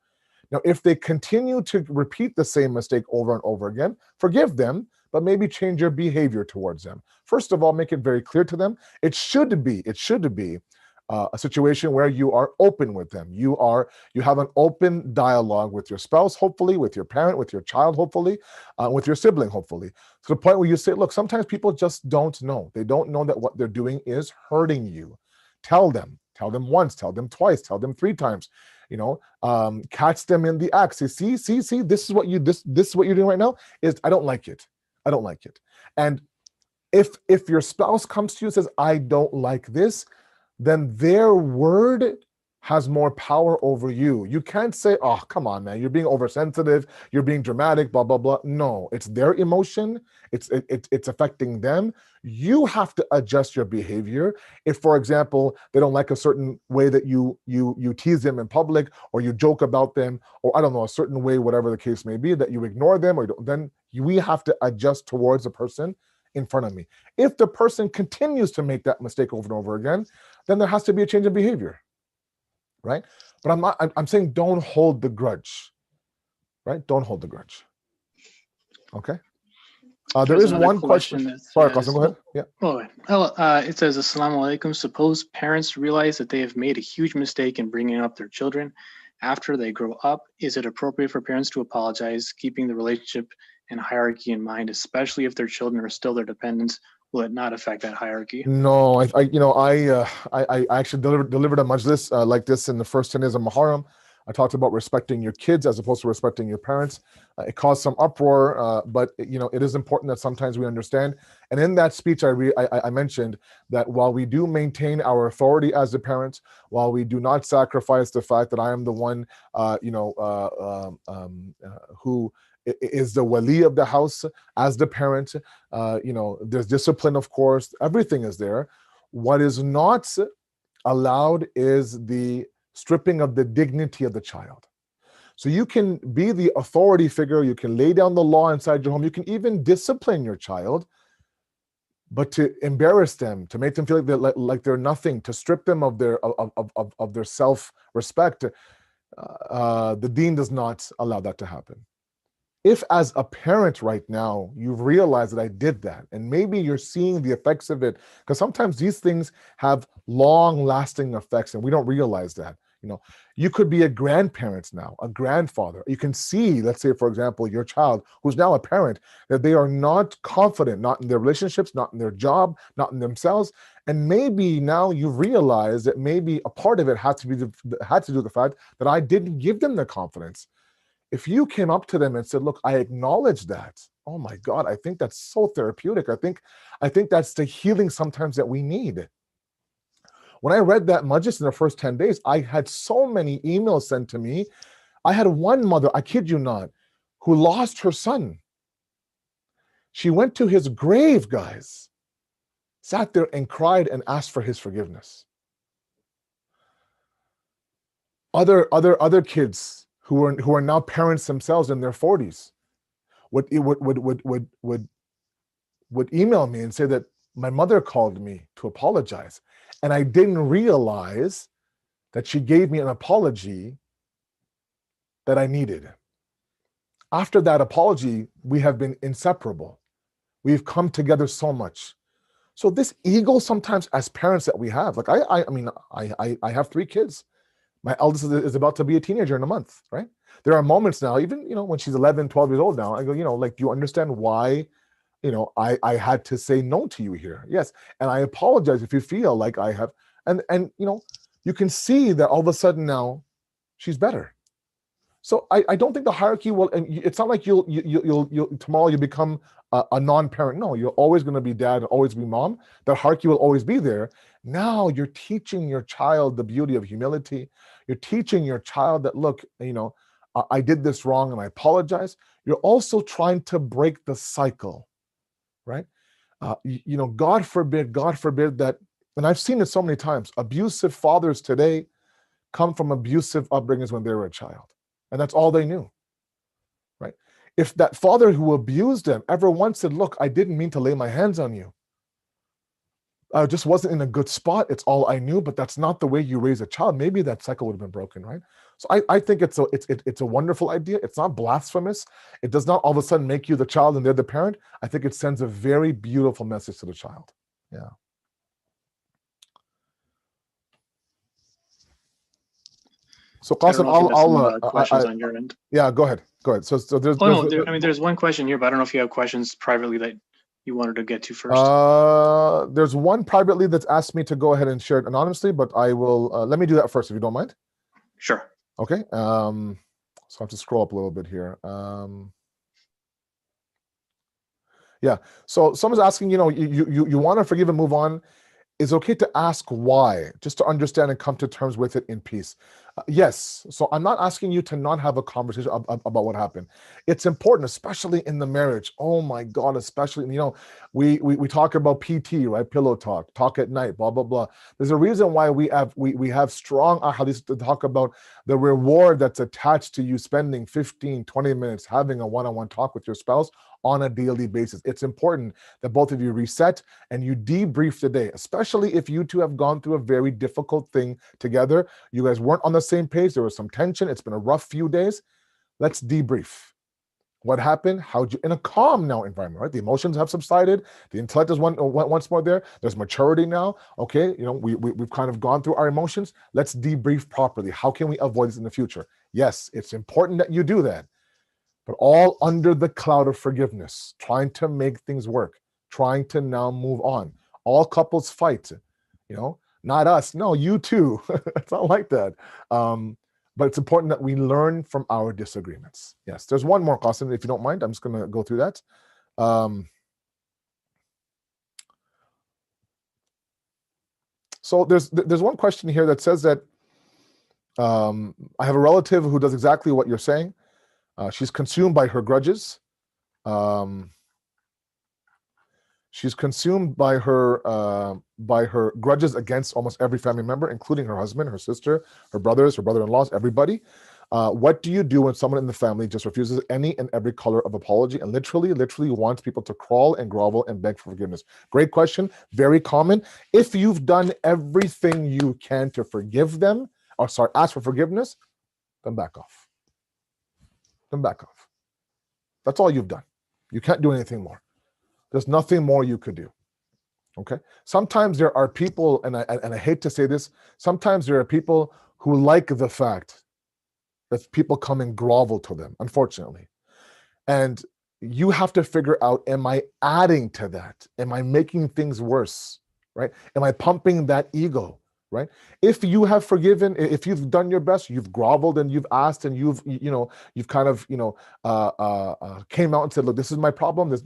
Now, if they continue to repeat the same mistake over and over again, forgive them, but maybe change your behavior towards them. First of all, make it very clear to them. It should be a situation where you are open with them. You have an open dialogue with your spouse, hopefully, with your parent, with your child, hopefully, with your sibling, hopefully, to the point where you say, look, sometimes people just don't know. They don't know that what they're doing is hurting you. Tell them once, tell them twice, tell them 3 times, catch them in the act. See, this is what you're doing right now. I don't like it. And if your spouse comes to you and says, I don't like this, then their word has more power over you. You can't say, oh, come on, man, you're being oversensitive, you're being dramatic, blah, blah, blah. No, it's their emotion. It's affecting them. You have to adjust your behavior. If, for example, they don't like a certain way that you tease them in public, or you joke about them, or I don't know, a certain way, whatever the case may be, that you ignore them, then we have to adjust towards the person in front of me. If the person continues to make that mistake over and over again, then there has to be a change in behavior, right? But I'm saying don't hold the grudge, right? Don't hold the grudge. Okay. There is one question. Sorry, Qasim, go ahead. Yeah. It says, Assalamu alaikum. Suppose parents realize that they have made a huge mistake in bringing up their children. After they grow up, is it appropriate for parents to apologize, keeping the relationship and hierarchy in mind, especially if their children are still their dependents? Will it not affect that hierarchy? No, I actually delivered a majlis like this in the first 10 days of Muharram. I talked about respecting your kids as opposed to respecting your parents. It caused some uproar, but it is important that sometimes we understand. And in that speech, I mentioned that while we do maintain our authority as the parents, while we do not sacrifice the fact that I am the one, who is the wali of the house as the parent, there's discipline, of course, everything is there. What is not allowed is the stripping of the dignity of the child. So you can be the authority figure, you can lay down the law inside your home, you can even discipline your child, but to embarrass them, to make them feel like they're nothing, to strip them of their self-respect, the deen does not allow that to happen. if as a parent right now, you've realized that I did that, and maybe you're seeing the effects of it, because sometimes these things have long lasting effects and we don't realize that. You could be a grandparent now, a grandfather. You can see, let's say, for example, your child who's now a parent, that they are not confident, not in their relationships, not in their job, not in themselves. And maybe now you realize that maybe a part of it had to do with the fact that I didn't give them the confidence. If you came up to them and said, look, I acknowledge that, oh my God, I think that's so therapeutic. I think that's the healing sometimes that we need. When I read that Majlis in the first 10 days, I had so many emails sent to me. I had one mother, I kid you not, who lost her son. She went to his grave, guys, sat there and cried and asked for his forgiveness. Other kids who are now parents themselves in their 40s would email me and say that my mother called me to apologize, and I didn't realize that she gave me an apology that I needed. After that apology, we have been inseparable. We've come together so much. So this ego sometimes as parents that we have, like I have 3 kids. My eldest is about to be a teenager in a month, right? There are moments now, even, when she's 11, 12 years old now, I go, like, do you understand why, I had to say no to you here? Yes. And I apologize if you feel like I have, and you can see that all of a sudden now she's better. So I don't think the hierarchy will, and it's not like you'll tomorrow you become a non-parent. No, you're always going to be dad and always be mom. The hierarchy will always be there. Now you're teaching your child the beauty of humility. You're teaching your child that, look, I did this wrong and I apologize. You're also trying to break the cycle, right? God forbid that, and I've seen it so many times, abusive fathers today come from abusive upbringings when they were a child. And that's all they knew, right? If that father who abused them ever once said, look, I didn't mean to lay my hands on you, I just wasn't in a good spot, it's all I knew, but that's not the way you raise a child, maybe that cycle would have been broken, right? So I think it's a wonderful idea. It's not blasphemous. It does not all of a sudden make you the child and they're the parent. I think it sends a very beautiful message to the child. Yeah. So Qasim, questions on your end. Yeah, go ahead. So there's one question here, but I don't know if you have questions privately that you wanted to get to first. There's one privately that's asked me to go ahead and share it anonymously, but I will let me do that first if you don't mind. Sure. Okay. So I have to scroll up a little bit here. Yeah. So someone's asking, you want to forgive and move on. It's okay to ask why, just to understand and come to terms with it in peace. Yes. So I'm not asking you to not have a conversation about what happened. It's important, especially in the marriage. Oh my God, especially, we talk about PT, right? Pillow talk at night, blah, blah, blah. There's a reason why we have strong ahadith to talk about the reward that's attached to you spending 15, 20 minutes having a one-on-one talk with your spouse on a daily basis. It's important that both of you reset and you debrief the day, especially if you two have gone through a very difficult thing together. You guys weren't on the same page. There was some tension. It's been a rough few days. Let's debrief. What happened? How'd you, in a calm now environment, right? The emotions have subsided. The intellect is once more there. There's maturity now. Okay, we've kind of gone through our emotions. Let's debrief properly. How can we avoid this in the future? Yes, it's important that you do that. But all under the cloud of forgiveness, trying to make things work, trying to now move on. All couples fight, not us. No, you too. It's not like that. But it's important that we learn from our disagreements. Yes, there's one more, Qasim, if you don't mind. I'm just going to go through that. So there's one question here that says that I have a relative who does exactly what you're saying. She's consumed by her grudges. She's consumed by her grudges against almost every family member, including her husband, her sister, her brothers, her brother-in-laws, everybody. What do you do when someone in the family just refuses any and every color of apology and literally wants people to crawl and grovel and beg for forgiveness? Great question. Very common. If you've done everything you can to forgive them, ask for forgiveness, then back off. That's all you've done. You can't do anything more. There's nothing more you could do. Okay. Sometimes there are people, and I hate to say this, sometimes there are people who like the fact that people come and grovel to them, unfortunately. And you have to figure out, am I adding to that? Am I making things worse? Right? Am I pumping that ego? Right? If you have forgiven, if you've done your best, you've groveled and you've asked and you've kind of came out and said, look, this is my problem. This,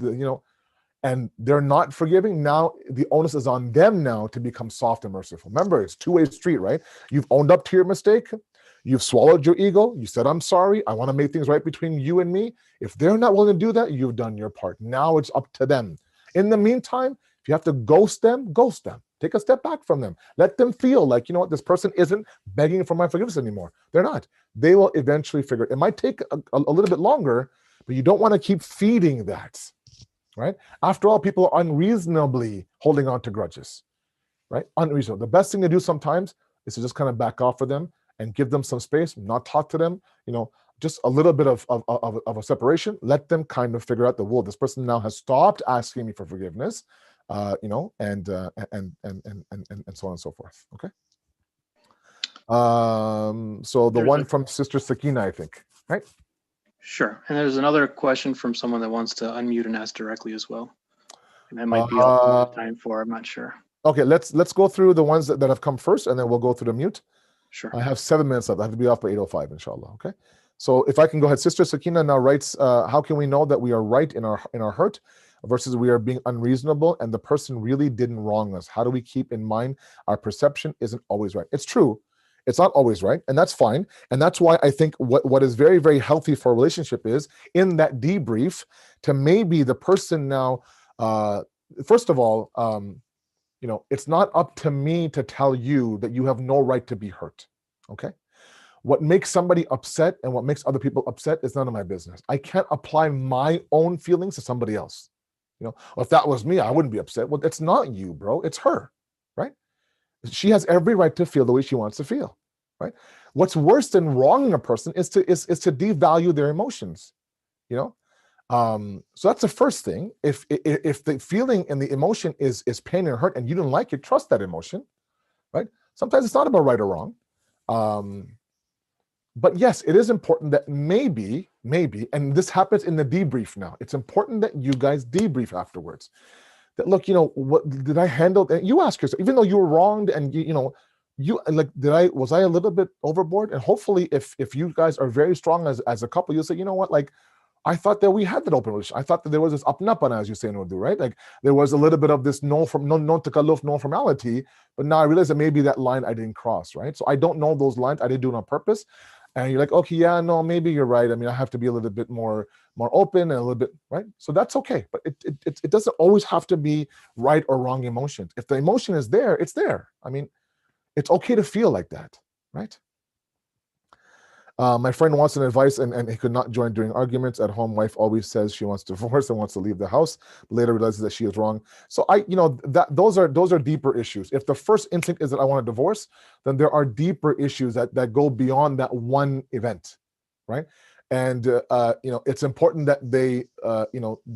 and they're not forgiving. Now the onus is on them now to become soft and merciful. Remember, it's two-way street, right? You've owned up to your mistake. You've swallowed your ego. You said, I'm sorry. I want to make things right between you and me. If they're not willing to do that, you've done your part. Now it's up to them. In the meantime, if you have to ghost them, ghost them. Take a step back from them. Let them feel like, you know what, this person isn't begging for my forgiveness anymore. They're not. They will eventually figure it. It might take a little bit longer, but you don't want to keep feeding that. Right? After all, people are unreasonably holding on to grudges, right? Unreasonable. The best thing to do sometimes is to just kind of back off for them and give them some space, not talk to them, just a little bit of a separation. Let them kind of figure out the, well, this person now has stopped asking me for forgiveness, and so on and so forth. Okay. So the one from Sister Sakina, I think, right? Sure. And there's another question from someone that wants to unmute and ask directly as well. And that might be all time for, I'm not sure. Okay, let's go through the ones that have come first, and then we'll go through the mute. Sure. I have 7 minutes left. I have to be off by 8:05, inshallah. Okay. So if I can go ahead, Sister Sakina now writes, how can we know that we are right in our hurt versus we are being unreasonable and the person really didn't wrong us? How do we keep in mind our perception isn't always right? It's true. It's not always right, and that's fine. And that's why I think what is very, very healthy for a relationship is in that debrief to maybe the person now, first of all, it's not up to me to tell you that you have no right to be hurt, okay? What makes somebody upset and what makes other people upset is none of my business. I can't apply my own feelings to somebody else. If that was me, I wouldn't be upset. Well, it's not you, bro. It's her, right? She has every right to feel the way she wants to feel, right? What's worse than wronging a person is to devalue their emotions, So that's the first thing. If the feeling and the emotion is pain and hurt and you don't like it, trust that emotion, right? Sometimes it's not about right or wrong. But yes, it is important that maybe, and this happens in the debrief now. It's important that you guys debrief afterwards. That look, what did I handle? And you ask yourself, even though you were wronged, and was I a little bit overboard? And hopefully, if you guys are very strong as a couple, you'll say, you know what, like, I thought that we had that open relationship. I thought that there was this apnapana, as you say in Urdu, right? Like there was a little bit of this no takalluf, no formality. But now I realize that maybe that line I didn't cross, right? So I don't know those lines. I didn't do it on purpose. And you're like, okay, yeah, no, maybe you're right. I mean, I have to be a little bit more open and a little bit, right? So that's okay. But it doesn't always have to be right or wrong emotions. If the emotion is there, it's there. I mean, it's okay to feel like that, right? My friend wants an advice and he could not join during arguments. At home, wife always says she wants divorce and wants to leave the house, but later realizes that she is wrong. So those are deeper issues. If the first instinct is that I want a divorce, then there are deeper issues that go beyond that one event, right? And it's important that they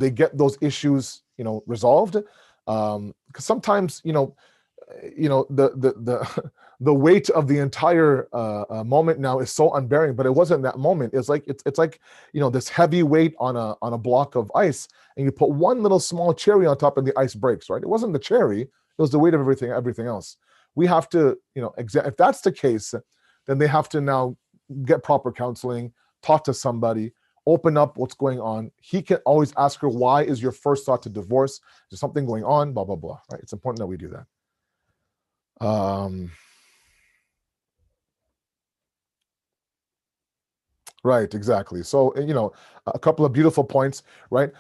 get those issues resolved, because sometimes the weight of the entire moment now is so unbearing, but it wasn't that moment. It's like this heavy weight on a block of ice, and you put one little small cherry on top and the ice breaks, right? It wasn't the cherry, it was the weight of everything else. We have to, if that's the case, then they have to now get proper counseling, talk to somebody, open up what's going on. He can always ask her, why is your first thought to divorce? Is there something going on? Blah, blah, blah, right? It's important that we do that. Right, exactly. So, a couple of beautiful points, right?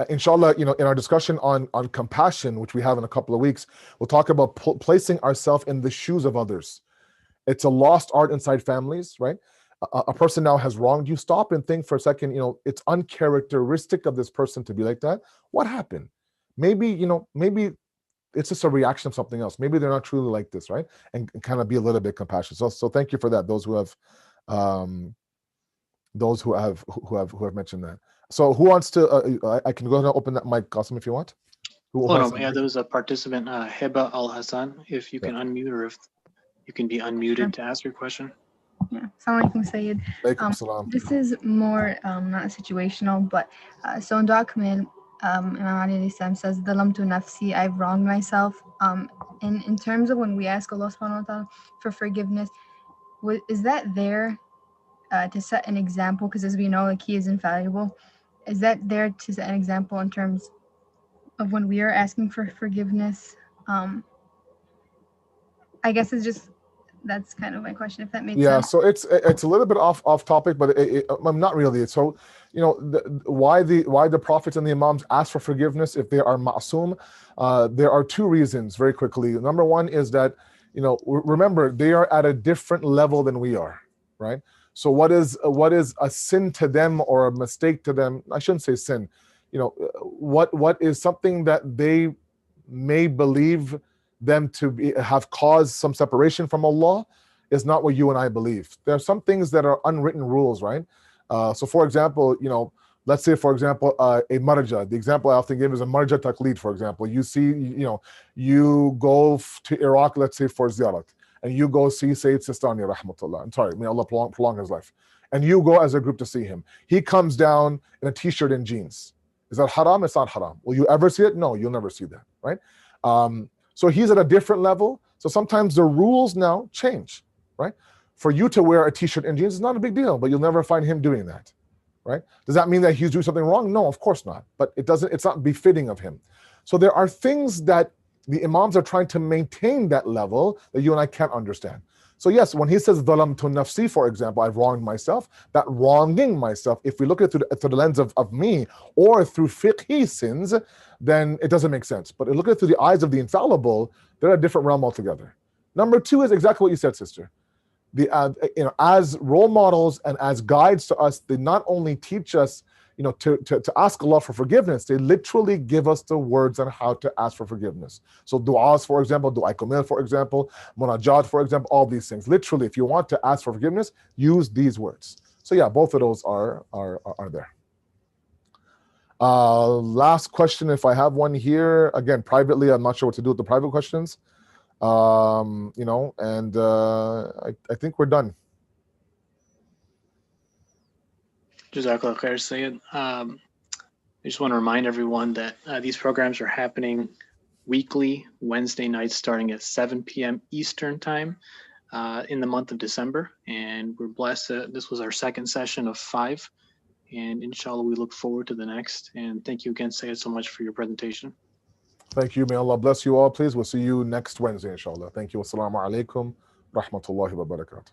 Inshallah, in our discussion on compassion, which we have in a couple of weeks, we'll talk about placing ourselves in the shoes of others. It's a lost art inside families, right? A person now has wronged you. Stop and think for a second, it's uncharacteristic of this person to be like that. What happened? Maybe it's just a reaction of something else. Maybe they're not truly like this, right? And kind of be a little bit compassionate. So thank you for that. Those who have mentioned that. So who wants to? I can go ahead and open that mic, Qasim, if you want. Who Oh has no, yeah, there was a participant, Heba Al Hassan. If you can unmute, or if you can be unmuted to ask your question. Yeah. Assalamu alaikum, Sayyid. Alaikum salam. This is more not situational, but so in Dua Kamil, Imam Ali alayhi salam says, "Dalamtu nafsi," I've wronged myself. In terms of when we ask Allah subhanahu wa ta'ala for forgiveness, is that there to set an example? Because as we know, like, He is infallible. Is that there to set an example in terms of when we are asking for forgiveness? I guess that's kind of my question, if that makes sense. So it's a little bit off topic, but not really. So why the prophets and the imams ask for forgiveness if they are ma'soom? There are two reasons, very quickly. Number one is that, remember, they are at a different level than we are, right? So what is a sin to them or a mistake to them? I shouldn't say sin. What is something that they may believe them to have caused some separation from Allah is not what you and I believe. There are some things that are unwritten rules, right? So for example, let's say, for example, a marja. The example I often give is a marja taqlid, for example. You see, you go to Iraq, let's say, for ziyarat, and you go see Sayyid Sistani, rahmatullah. I'm sorry, may Allah prolong his life. And you go as a group to see him. He comes down in a t-shirt and jeans. Is that haram? It's not haram. Will you ever see it? No, you'll never see that, right? So he's at a different level. So sometimes the rules now change, right? For you to wear a t-shirt and jeans is not a big deal, but you'll never find him doing that, right? Does that mean that he's doing something wrong? No, of course not. But it's not befitting of him. So there are things that the imams are trying to maintain that level that you and I can't understand. So yes, when he says dhalamtu nafsi, for example, I've wronged myself, that wronging myself, if we look at it through the lens of me or through fiqhi sins, then it doesn't make sense. But look at it through the eyes of the infallible, they're a different realm altogether. Number two is exactly what you said, sister. As role models and as guides to us, they not only teach us, to ask Allah for forgiveness, they literally give us the words on how to ask for forgiveness. So du'as, for example, du'a kamil, for example, munajat, for example, all these things. Literally, if you want to ask for forgiveness, use these words. So yeah, both of those are there. Last question, if I have one here. Again, privately, I'm not sure what to do with the private questions. I think we're done. Jazakallah khair, Sayyid. I just want to remind everyone that these programs are happening weekly, Wednesday nights, starting at 7 p.m. Eastern time in the month of December. And we're blessed that this was our second session of 5. And inshallah, we look forward to the next. And thank you again, Sayyid, so much for your presentation. Thank you. May Allah bless you all, please. We'll see you next Wednesday, inshallah. Thank you. Wassalamu alaikum, rahmatullahi wa barakatuh.